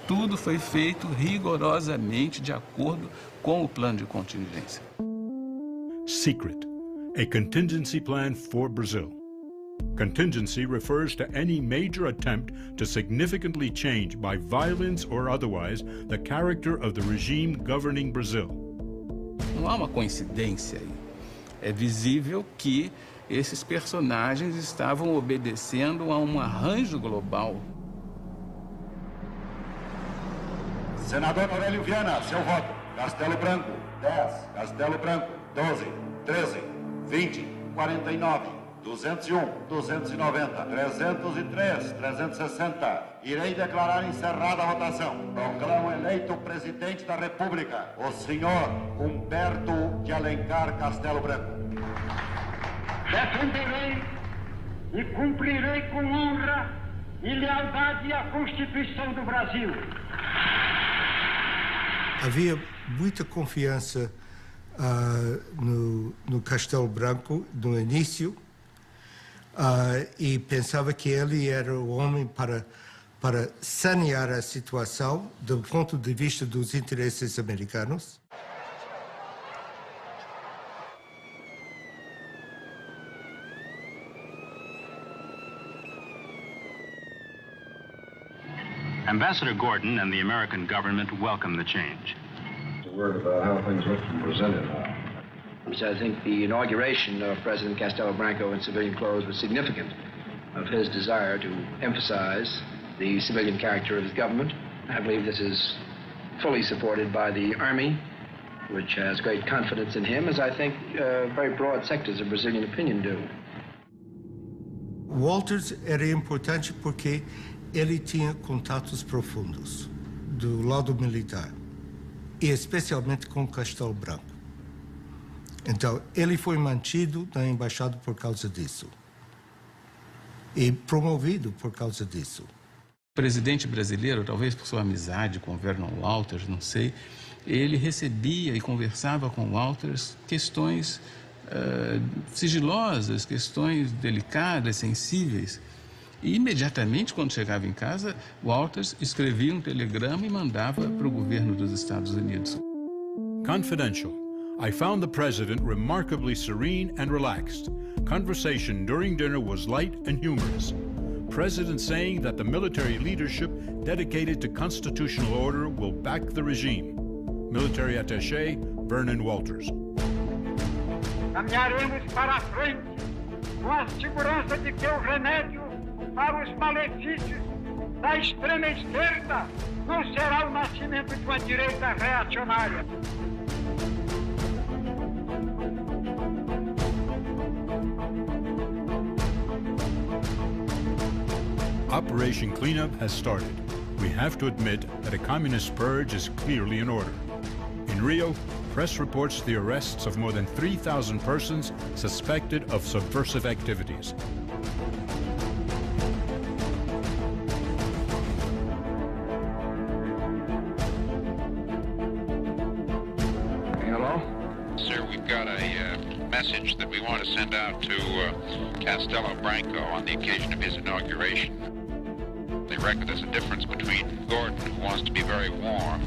[SPEAKER 7] Tudo foi feito rigorosamente de acordo com o plano de contingência.
[SPEAKER 11] Secret, a contingency plan for Brazil. Contingency refers to any major attempt to significantly change, by violence or otherwise, the character of the regime governing Brazil.
[SPEAKER 7] Não há uma coincidência aí. É visível que esses personagens estavam obedecendo a um arranjo global.
[SPEAKER 16] Senador Aurélio Viana, seu voto. Castelo Branco, 10. Castelo Branco, 12. 13. 20. 49. 201, 290, 303, 360. Irei declarar encerrada a votação. Proclamo eleito presidente da República, o senhor Humberto de Alencar Castelo Branco.
[SPEAKER 19] Defenderei e cumprirei com honra e lealdade a Constituição do Brasil.
[SPEAKER 9] Havia muita confiança no Castelo Branco no início. E pensava que ele era o homem para sanear a situação do ponto de vista dos interesses americanos.
[SPEAKER 10] Ambassador Gordon and the American government welcome the change.
[SPEAKER 24] A word about how things look from Brazilian now.
[SPEAKER 14] I think the inauguration of President Castelo Branco in civilian clothes was significant of his desire to emphasize the civilian character of his government. I believe this is fully supported by the Army, which has great confidence in him, as I think very broad sectors of Brazilian opinion do.
[SPEAKER 9] Walters era importante porque ele tinha contatos profundos do lado militar, e especialmente com Castelo Branco. Então, ele foi mantido na embaixada por causa disso. E promovido por causa disso.
[SPEAKER 7] O presidente brasileiro, talvez por sua amizade com Vernon Walters, não sei, ele recebia e conversava com Walters questões sigilosas, questões delicadas, sensíveis. E imediatamente, quando chegava em casa, Walters escrevia um telegrama e mandava para o governo dos Estados Unidos.
[SPEAKER 11] Confidential. I found the president remarkably serene and relaxed. Conversation during dinner was light and humorous. President saying that the military leadership dedicated to constitutional order will back the regime. Military attaché Vernon Walters.
[SPEAKER 19] Caminharemos para a frente com a segurança de que o remédio para os malefícios da extrema esquerda não será o nascimento de uma direita reacionária.
[SPEAKER 11] Operation Cleanup has started. We have to admit that a communist purge is clearly in order. In Rio, press reports the arrests of more than 3,000 persons suspected of subversive activities.
[SPEAKER 24] Hello?
[SPEAKER 1] Sir, we've got a message that we want to send out to Castelo Branco on the occasion of his inauguration. They reckon there's a difference between Gordon, who wants to be very warm,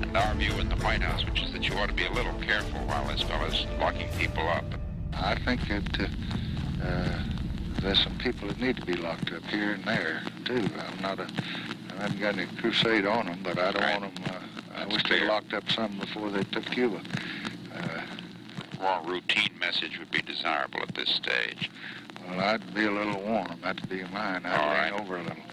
[SPEAKER 1] and our view in the White House, which is that you ought to be a little careful while this fellow's locking people up.
[SPEAKER 24] I think that there's some people that need to be locked up here and there, too. I haven't got any crusade on them, but I don't want them, I wish they locked up some before they took Cuba.
[SPEAKER 1] More routine message would be desirable at this stage.
[SPEAKER 24] Well, I'd be a little warm. That'd be mine. I'd lean over a little.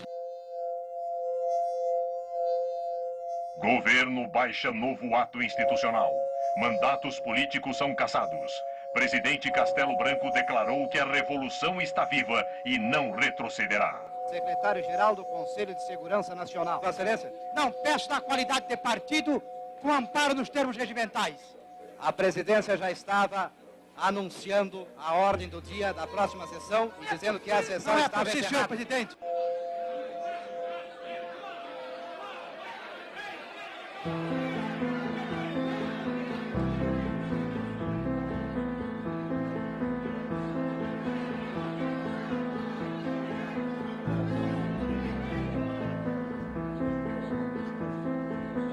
[SPEAKER 3] Governo baixa novo ato institucional. Mandatos políticos são cassados. Presidente Castelo Branco declarou que a revolução está viva e não retrocederá.
[SPEAKER 4] Secretário-Geral do Conselho de Segurança Nacional. Vossa Excelência. Não peço da qualidade de partido com amparo nos termos regimentais. A presidência já estava anunciando a ordem do dia da próxima sessão e dizendo que a sessão estava encerrada. Senhor presidente.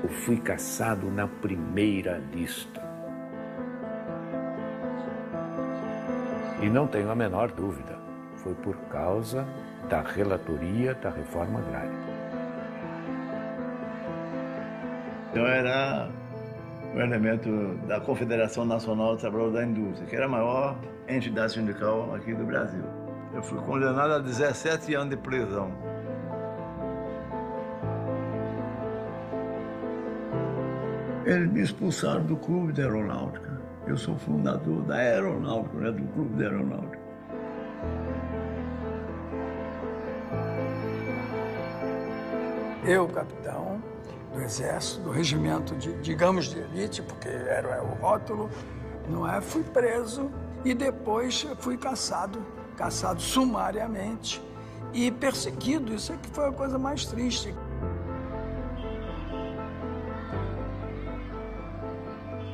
[SPEAKER 13] Eu fui caçado na primeira lista. E não tenho a menor dúvida, foi por causa da relatoria da reforma agrária.
[SPEAKER 20] Eu era um elemento da Confederação Nacional dos Trabalhadores da Indústria, que era a maior entidade sindical aqui do Brasil. Eu fui condenado a 17 anos de prisão. Eles me expulsaram do Clube da Aeronáutica. Eu sou fundador da Aeronáutica, né, do Clube da Aeronáutica.
[SPEAKER 22] Eu, capitão do Exército, do regimento, digamos, de elite, porque era o rótulo, não é? Fui preso e depois fui caçado sumariamente e perseguido. Isso é que foi a coisa mais triste.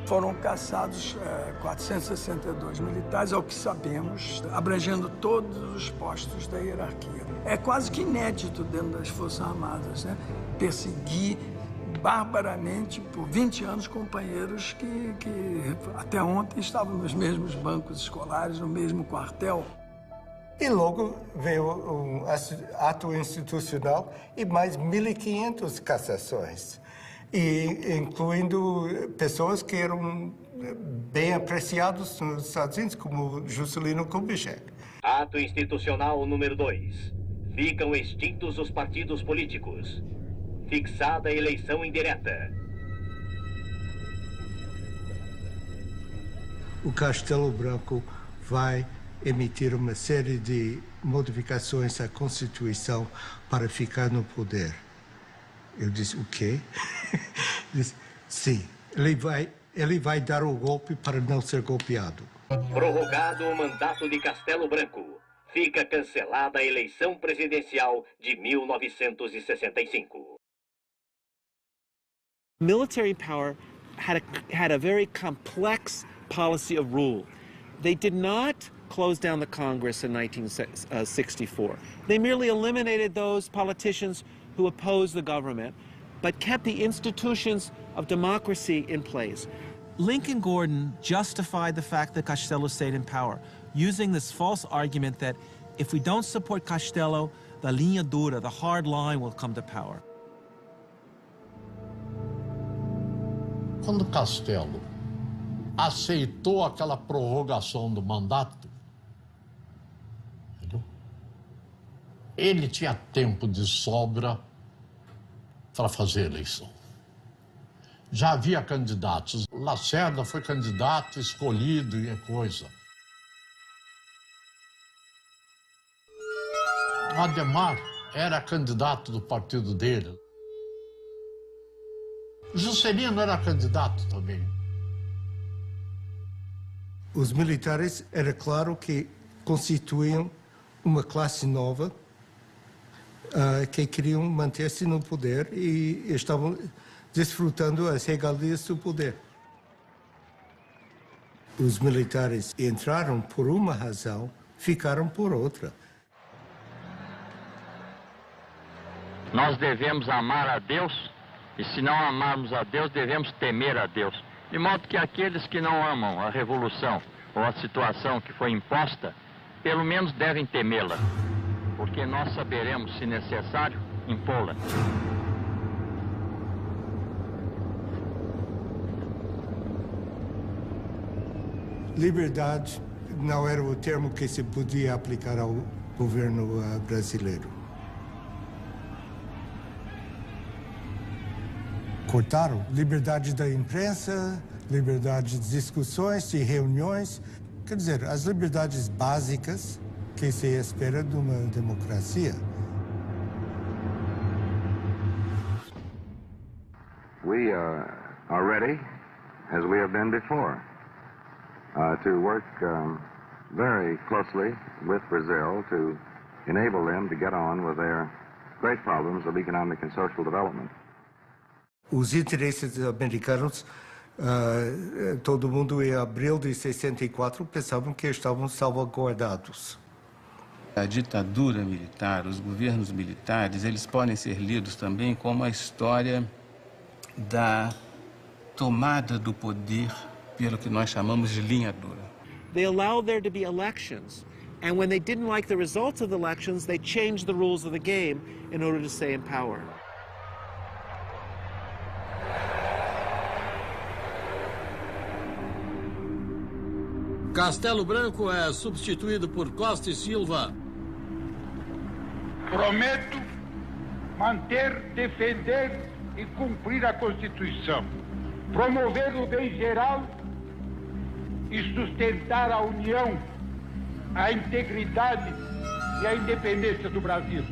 [SPEAKER 22] Foram caçados 462 militares, ao que sabemos, abrangendo todos os postos da hierarquia. É quase que inédito dentro das Forças Armadas, né? Perseguir barbaramente por 20 anos companheiros que até ontem estavam nos mesmos bancos escolares, no mesmo quartel.
[SPEAKER 9] E logo veio um ato institucional e mais 1.500 cassações. E incluindo pessoas que eram bem apreciadas nos Estados Unidos, como Juscelino Kubitschek.
[SPEAKER 21] Ato institucional número 2. Ficam extintos os partidos políticos. Fixada a eleição indireta.
[SPEAKER 9] O Castelo Branco vai emitir uma série de modificações à Constituição para ficar no poder. Eu disse, o quê? Disse, sim, ele vai dar o golpe para não ser golpeado.
[SPEAKER 21] Prorrogado o mandato de Castelo Branco. Fica cancelada a eleição presidencial de 1965.
[SPEAKER 15] Military power had a very complex policy of rule. They did not close down the Congress in 1964. They merely eliminated those politicians who opposed the government, but kept the institutions of democracy in place. Lincoln Gordon justified the fact that Castello stayed in power, using this false argument that if we don't support Castello, the linha dura, the hard line, will come to power.
[SPEAKER 26] Quando Castello aceitou aquela prorrogação do mandato, entendeu? Ele tinha tempo de sobra para fazer a eleição. Já havia candidatos. Lacerda foi candidato, escolhido e é coisa. Ademar era candidato do partido dele. Juscelino era candidato também.
[SPEAKER 9] Os militares, era claro que constituíam uma classe nova que queriam manter-se no poder e estavam desfrutando as regalias do poder. Os militares entraram por uma razão, ficaram por outra.
[SPEAKER 5] Nós devemos amar a Deus, e se não amarmos a Deus, devemos temer a Deus. De modo que aqueles que não amam a revolução ou a situação que foi imposta, pelo menos devem temê-la, porque nós saberemos, se necessário, impô-la.
[SPEAKER 9] Liberdade não era o termo que se podia aplicar ao governo brasileiro. Cortaram liberdade da imprensa, liberdade de discussões, de reuniões, quer dizer, as liberdades básicas que se espera de uma democracia.
[SPEAKER 6] We are ready, as we have been before, to work very closely with Brazil to enable them to get on with their great problems of economic and social development.
[SPEAKER 9] Os interesses americanos, todo mundo em abril de 64 pensavam que estavam salvaguardados.
[SPEAKER 7] A ditadura militar, os governos militares, eles podem ser lidos também como a história da tomada do poder pelo que nós chamamos de linha dura.
[SPEAKER 15] They allowed there to be elections, and when they didn't like the results of the elections, they changed the rules of the game in order to stay in power.
[SPEAKER 26] Castelo Branco é substituído por Costa e Silva.
[SPEAKER 19] Prometo manter, defender e cumprir a Constituição, promover o bem geral e sustentar a união, a integridade e a independência do Brasil.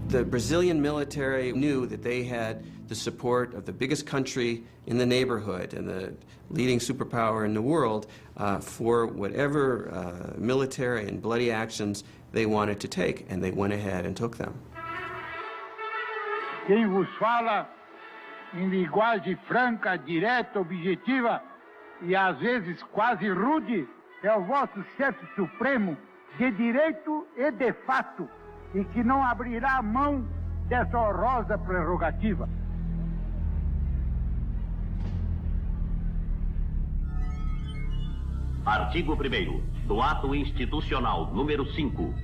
[SPEAKER 12] The Brazilian military knew that they had the support of the biggest country in the neighborhood and the leading superpower in the world for whatever military and bloody actions they wanted to take, and they went ahead and took them.
[SPEAKER 19] Quem vos fala em linguagem franca, direta, objetiva e às vezes quase rude é o vosso chefe supremo de direito e de fato, e que não abrirá mão dessa honrosa prerrogativa.
[SPEAKER 21] Artigo 1º do Ato Institucional número 5.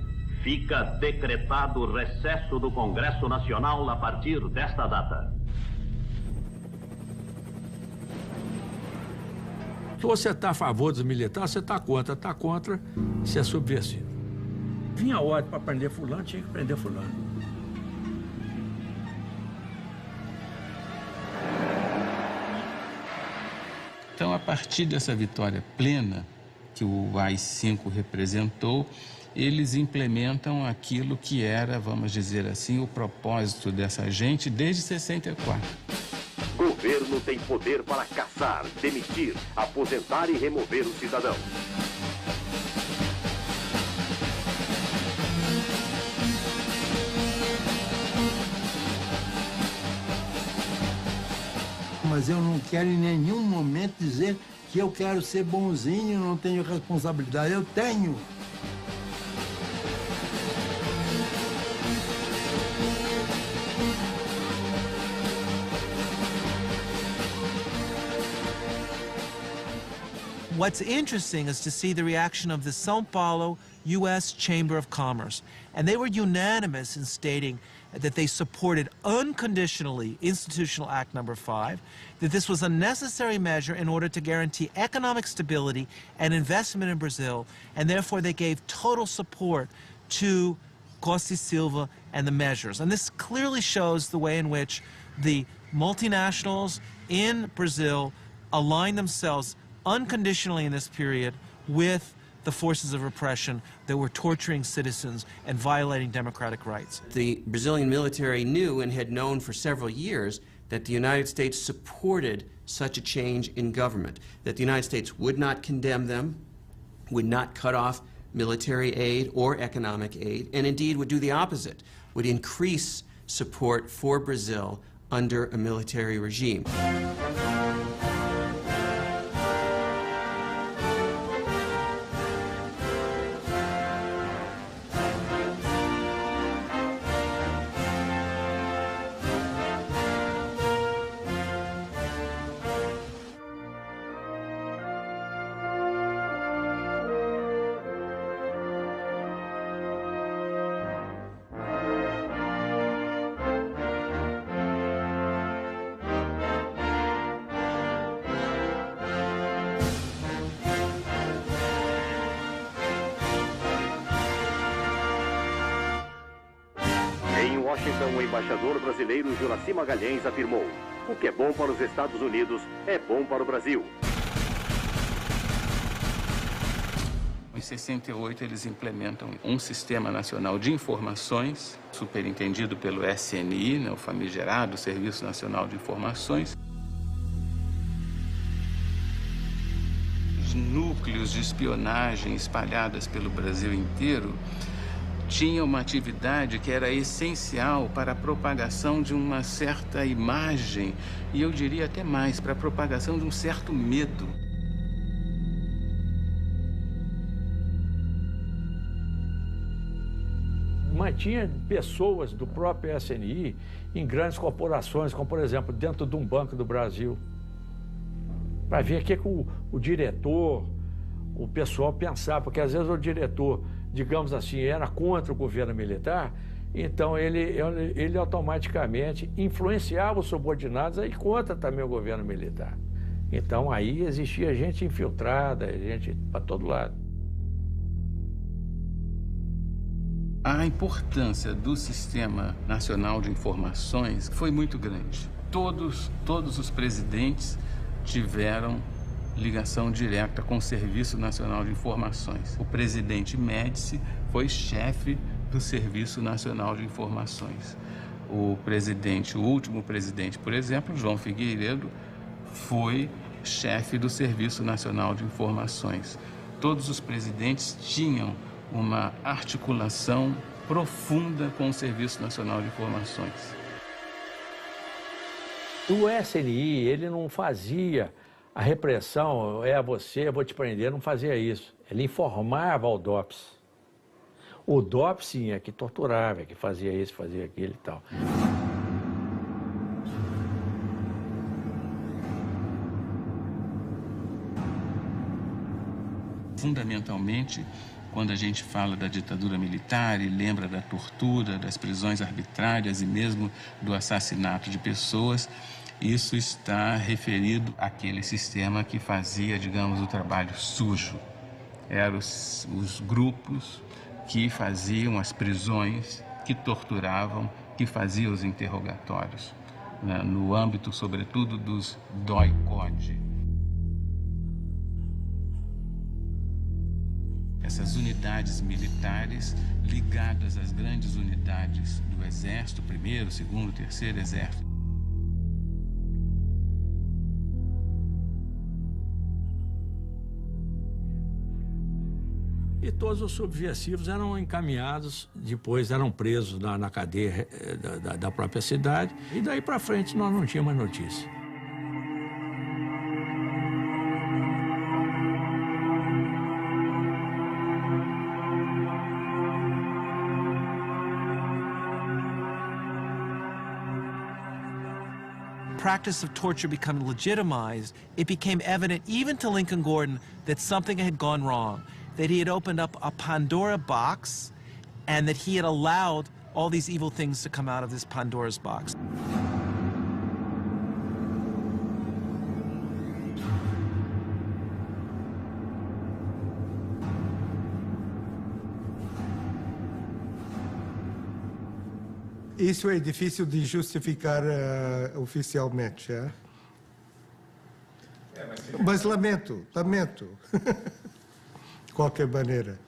[SPEAKER 21] Fica decretado o recesso do Congresso Nacional a partir desta data.
[SPEAKER 26] Se você está a favor dos militares, você está contra, você é subversivo. Vinha a ordem para prender fulano, tinha que prender fulano.
[SPEAKER 7] Então, a partir dessa vitória plena que o AI-5 representou, eles implementam aquilo que era, vamos dizer assim, o propósito dessa gente desde 64.
[SPEAKER 21] Governo tem poder para caçar, demitir, aposentar e remover o cidadão.
[SPEAKER 17] Mas eu não quero em nenhum momento dizer que eu quero ser bonzinho, não tenho responsabilidade. Eu tenho.
[SPEAKER 15] What's interesting is to see the reaction of the São Paulo U.S. Chamber of Commerce. And they were unanimous in stating that they supported unconditionally Institutional Act Number 5, that this was a necessary measure in order to guarantee economic stability and investment in Brazil, and therefore they gave total support to Costa e Silva and the measures. And this clearly shows the way in which the multinationals in Brazil align themselves unconditionally in this period with the forces of repression that were torturing citizens and violating democratic rights.
[SPEAKER 12] The Brazilian military knew and had known for several years that the United States supported such a change in government, that the United States would not condemn them, would not cut off military aid or economic aid, and indeed would do the opposite, would increase support for Brazil under a military regime.
[SPEAKER 21] Em Washington, o embaixador brasileiro Juraci Magalhães afirmou: o que é bom para os Estados Unidos é bom para o Brasil.
[SPEAKER 7] Em 68, eles implementam um Sistema Nacional de Informações, superintendido pelo SNI, né, o famigerado Serviço Nacional de Informações. Os núcleos de espionagem espalhados pelo Brasil inteiro tinham uma atividade que era essencial para a propagação de uma certa imagem, e eu diria até mais, para a propagação de um certo medo.
[SPEAKER 2] Mantinha pessoas do próprio SNI em grandes corporações, como, por exemplo, dentro de um banco do Brasil, para ver o que o diretor, o pessoal pensava, porque às vezes o diretor, digamos assim, era contra o governo militar, então ele automaticamente influenciava os subordinados a ir contra também o governo militar. Então aí existia gente infiltrada, gente para todo lado.
[SPEAKER 7] A importância do Sistema Nacional de Informações foi muito grande. Todos os presidentes tiveram ligação direta com o Serviço Nacional de Informações. O presidente Médici foi chefe do Serviço Nacional de Informações. O último presidente, por exemplo, João Figueiredo, foi chefe do Serviço Nacional de Informações. Todos os presidentes tinham uma articulação profunda com o Serviço Nacional de Informações.
[SPEAKER 2] O SNI, ele não fazia a repressão, você, eu vou te prender, não fazia isso. Ele informava ao DOPS. O DOPS, sim, é que torturava, é que fazia isso, fazia aquilo e tal.
[SPEAKER 7] Fundamentalmente, quando a gente fala da ditadura militar e lembra da tortura, das prisões arbitrárias e mesmo do assassinato de pessoas, isso está referido àquele sistema que fazia, digamos, o trabalho sujo. Eram os grupos que faziam as prisões, que torturavam, que faziam os interrogatórios, né, no âmbito, sobretudo, dos DOI-CODE. Essas unidades militares ligadas às grandes unidades do Exército, 1º, 2º, 3º Exército.
[SPEAKER 2] E todos os subversivos eram encaminhados, depois eram presos na cadeia da própria cidade, e daí para frente nós não tínhamos mais notícia.
[SPEAKER 15] Practice of torture becoming legitimized, it became evident even to Lincoln Gordon that something had gone wrong, that he had opened up a Pandora box and that he had allowed all these evil things to come out of this Pandora's box.
[SPEAKER 9] Isso é difícil de justificar oficialmente, é? Mas lamento. qualquer maneira.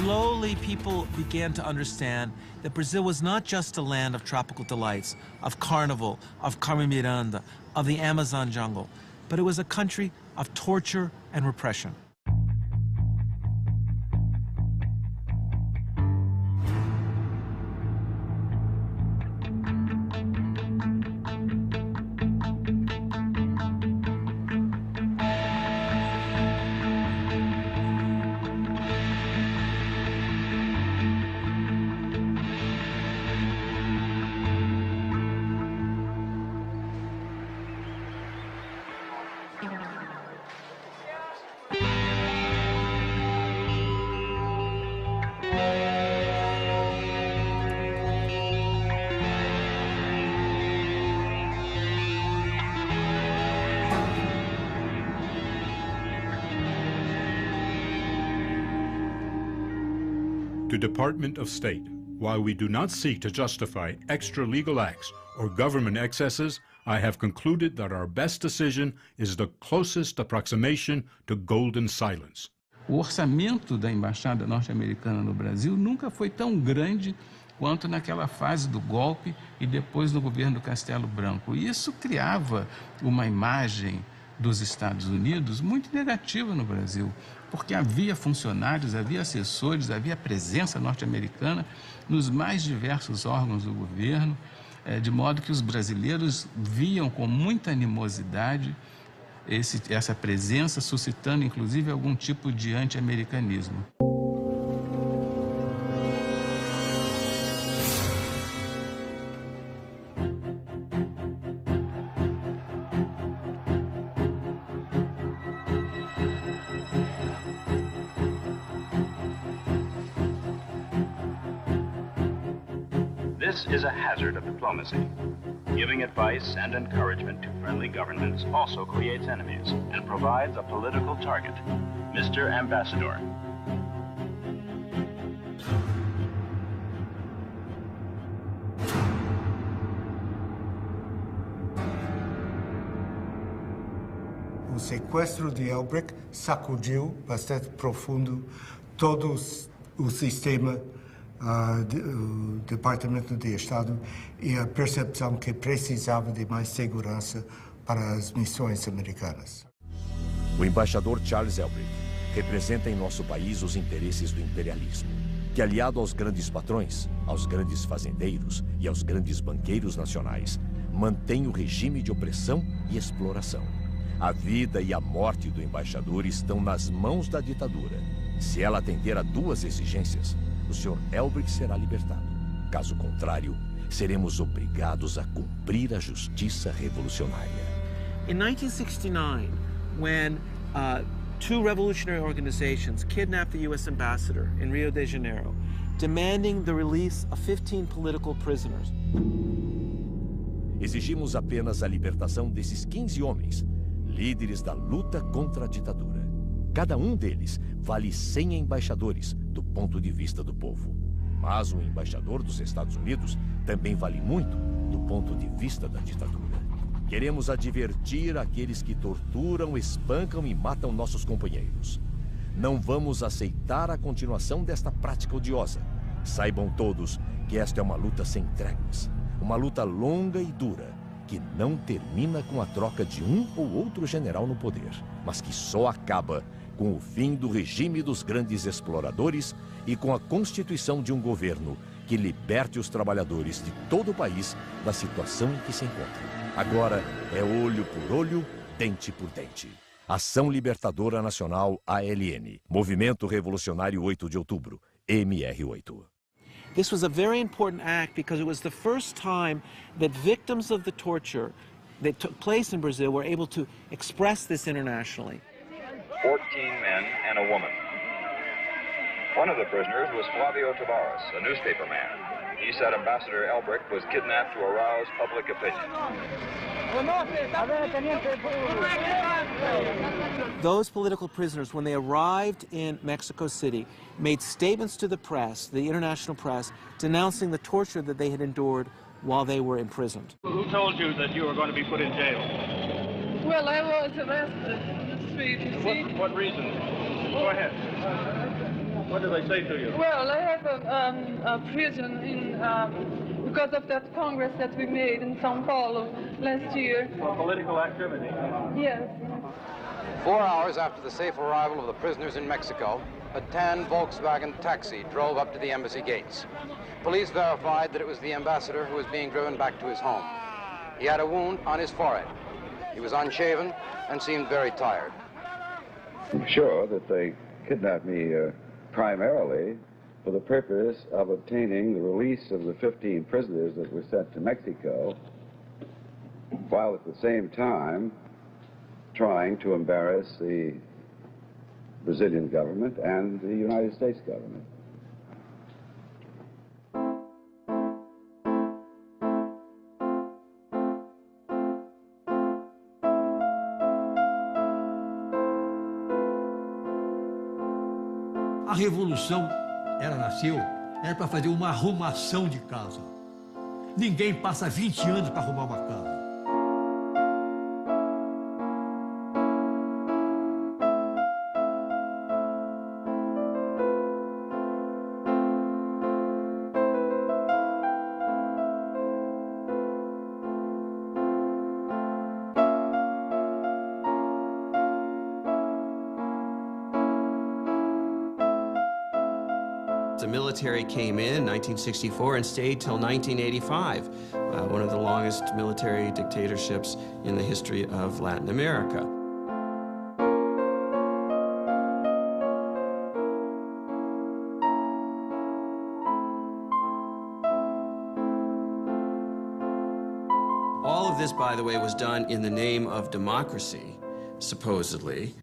[SPEAKER 15] Slowly, people began to understand that Brazil was not just a land of tropical delights, of carnival, of Carmen Miranda, of the Amazon jungle, but it was a country of torture and repression.
[SPEAKER 11] To Department of State, while we do not seek to justify extra legal acts or government excesses, I have concluded that our best decision is the closest approximation to golden silence.
[SPEAKER 7] O orçamento da Embaixada norte-americana no Brasil nunca foi tão grande quanto naquela fase do golpe e depois no governo Castelo Branco. E isso criava uma imagem dos Estados Unidos muito negativa no Brasil, porque havia funcionários, havia assessores, havia presença norte-americana nos mais diversos órgãos do governo, de modo que os brasileiros viam com muita animosidade essa presença, suscitando inclusive algum tipo de anti-americanismo.
[SPEAKER 8] This is a hazard of diplomacy. Giving advice and encouragement to friendly governments also creates enemies and provides a political target. Mr. Ambassador.
[SPEAKER 9] O sequestro de Elbrick sacudiu bastante profundo todo o sistema do Departamento de Estado e a percepção que precisava de mais segurança para as missões americanas.
[SPEAKER 10] O embaixador Charles Elbrick representa em nosso país os interesses do imperialismo, que, aliado aos grandes patrões, aos grandes fazendeiros e aos grandes banqueiros nacionais, mantém o regime de opressão e exploração. A vida e a morte do embaixador estão nas mãos da ditadura. Se ela atender a duas exigências, o Sr. Elbrick será libertado. Caso contrário, seremos obrigados a cumprir a justiça revolucionária.
[SPEAKER 15] In 1969, when two revolutionary organizations kidnapped the U.S. ambassador in Rio de Janeiro, demanding the release of 15 political prisoners.
[SPEAKER 10] Exigimos apenas a libertação desses 15 homens, líderes da luta contra a ditadura. Cada um deles vale 100 embaixadores do ponto de vista do povo. Mas um embaixador dos Estados Unidos também vale muito do ponto de vista da ditadura. Queremos advertir aqueles que torturam, espancam e matam nossos companheiros. Não vamos aceitar a continuação desta prática odiosa. Saibam todos que esta é uma luta sem tréguas. Uma luta longa e dura, que não termina com a troca de um ou outro general no poder, mas que só acaba com o fim do regime dos grandes exploradores e com a constituição de um governo que liberte os trabalhadores de todo o país da situação em que se encontram. Agora é olho por olho, dente por dente. Ação Libertadora Nacional ALN, Movimento Revolucionário 8 de Outubro, MR8.
[SPEAKER 15] This was a very important act because it was the first time that victims of the torture that took place in Brazil were able to express this internationally.
[SPEAKER 8] 14 men and a woman. One of the prisoners was Flavio Tavares, a newspaper man.
[SPEAKER 1] He said Ambassador Elbrick was kidnapped to arouse public opinion.
[SPEAKER 15] Those political prisoners, when they arrived in Mexico City, made statements to the press, the international press, denouncing the torture that they had endured while they were imprisoned.
[SPEAKER 1] Who told you that you were going to be put in jail?
[SPEAKER 14] Well, I was arrested in the street, you see.
[SPEAKER 1] What reason? Go ahead. What did they say to you?
[SPEAKER 14] Well, I have a prison in, because of that Congress that we made in São Paulo last year.
[SPEAKER 1] For political activity?
[SPEAKER 14] Yes.
[SPEAKER 4] 4 hours after the safe arrival of the prisoners in Mexico, a tan Volkswagen taxi drove up to the embassy gates. Police verified that it was the ambassador who was being driven back to his home. He had a wound on his forehead. He was unshaven and seemed very tired.
[SPEAKER 6] I'm sure that they kidnapped me primarily for the purpose of obtaining the release of the 15 prisoners that were sent to Mexico, while at the same time trying to embarrass the Brazilian government and the United States government.
[SPEAKER 16] A revolução, ela nasceu, era para fazer uma arrumação de casa. Ninguém passa 20 anos para arrumar uma casa.
[SPEAKER 12] The military came in 1964 and stayed till 1985, one of the longest military dictatorships in the history of Latin America. All of this, by the way, was done in the name of democracy, supposedly.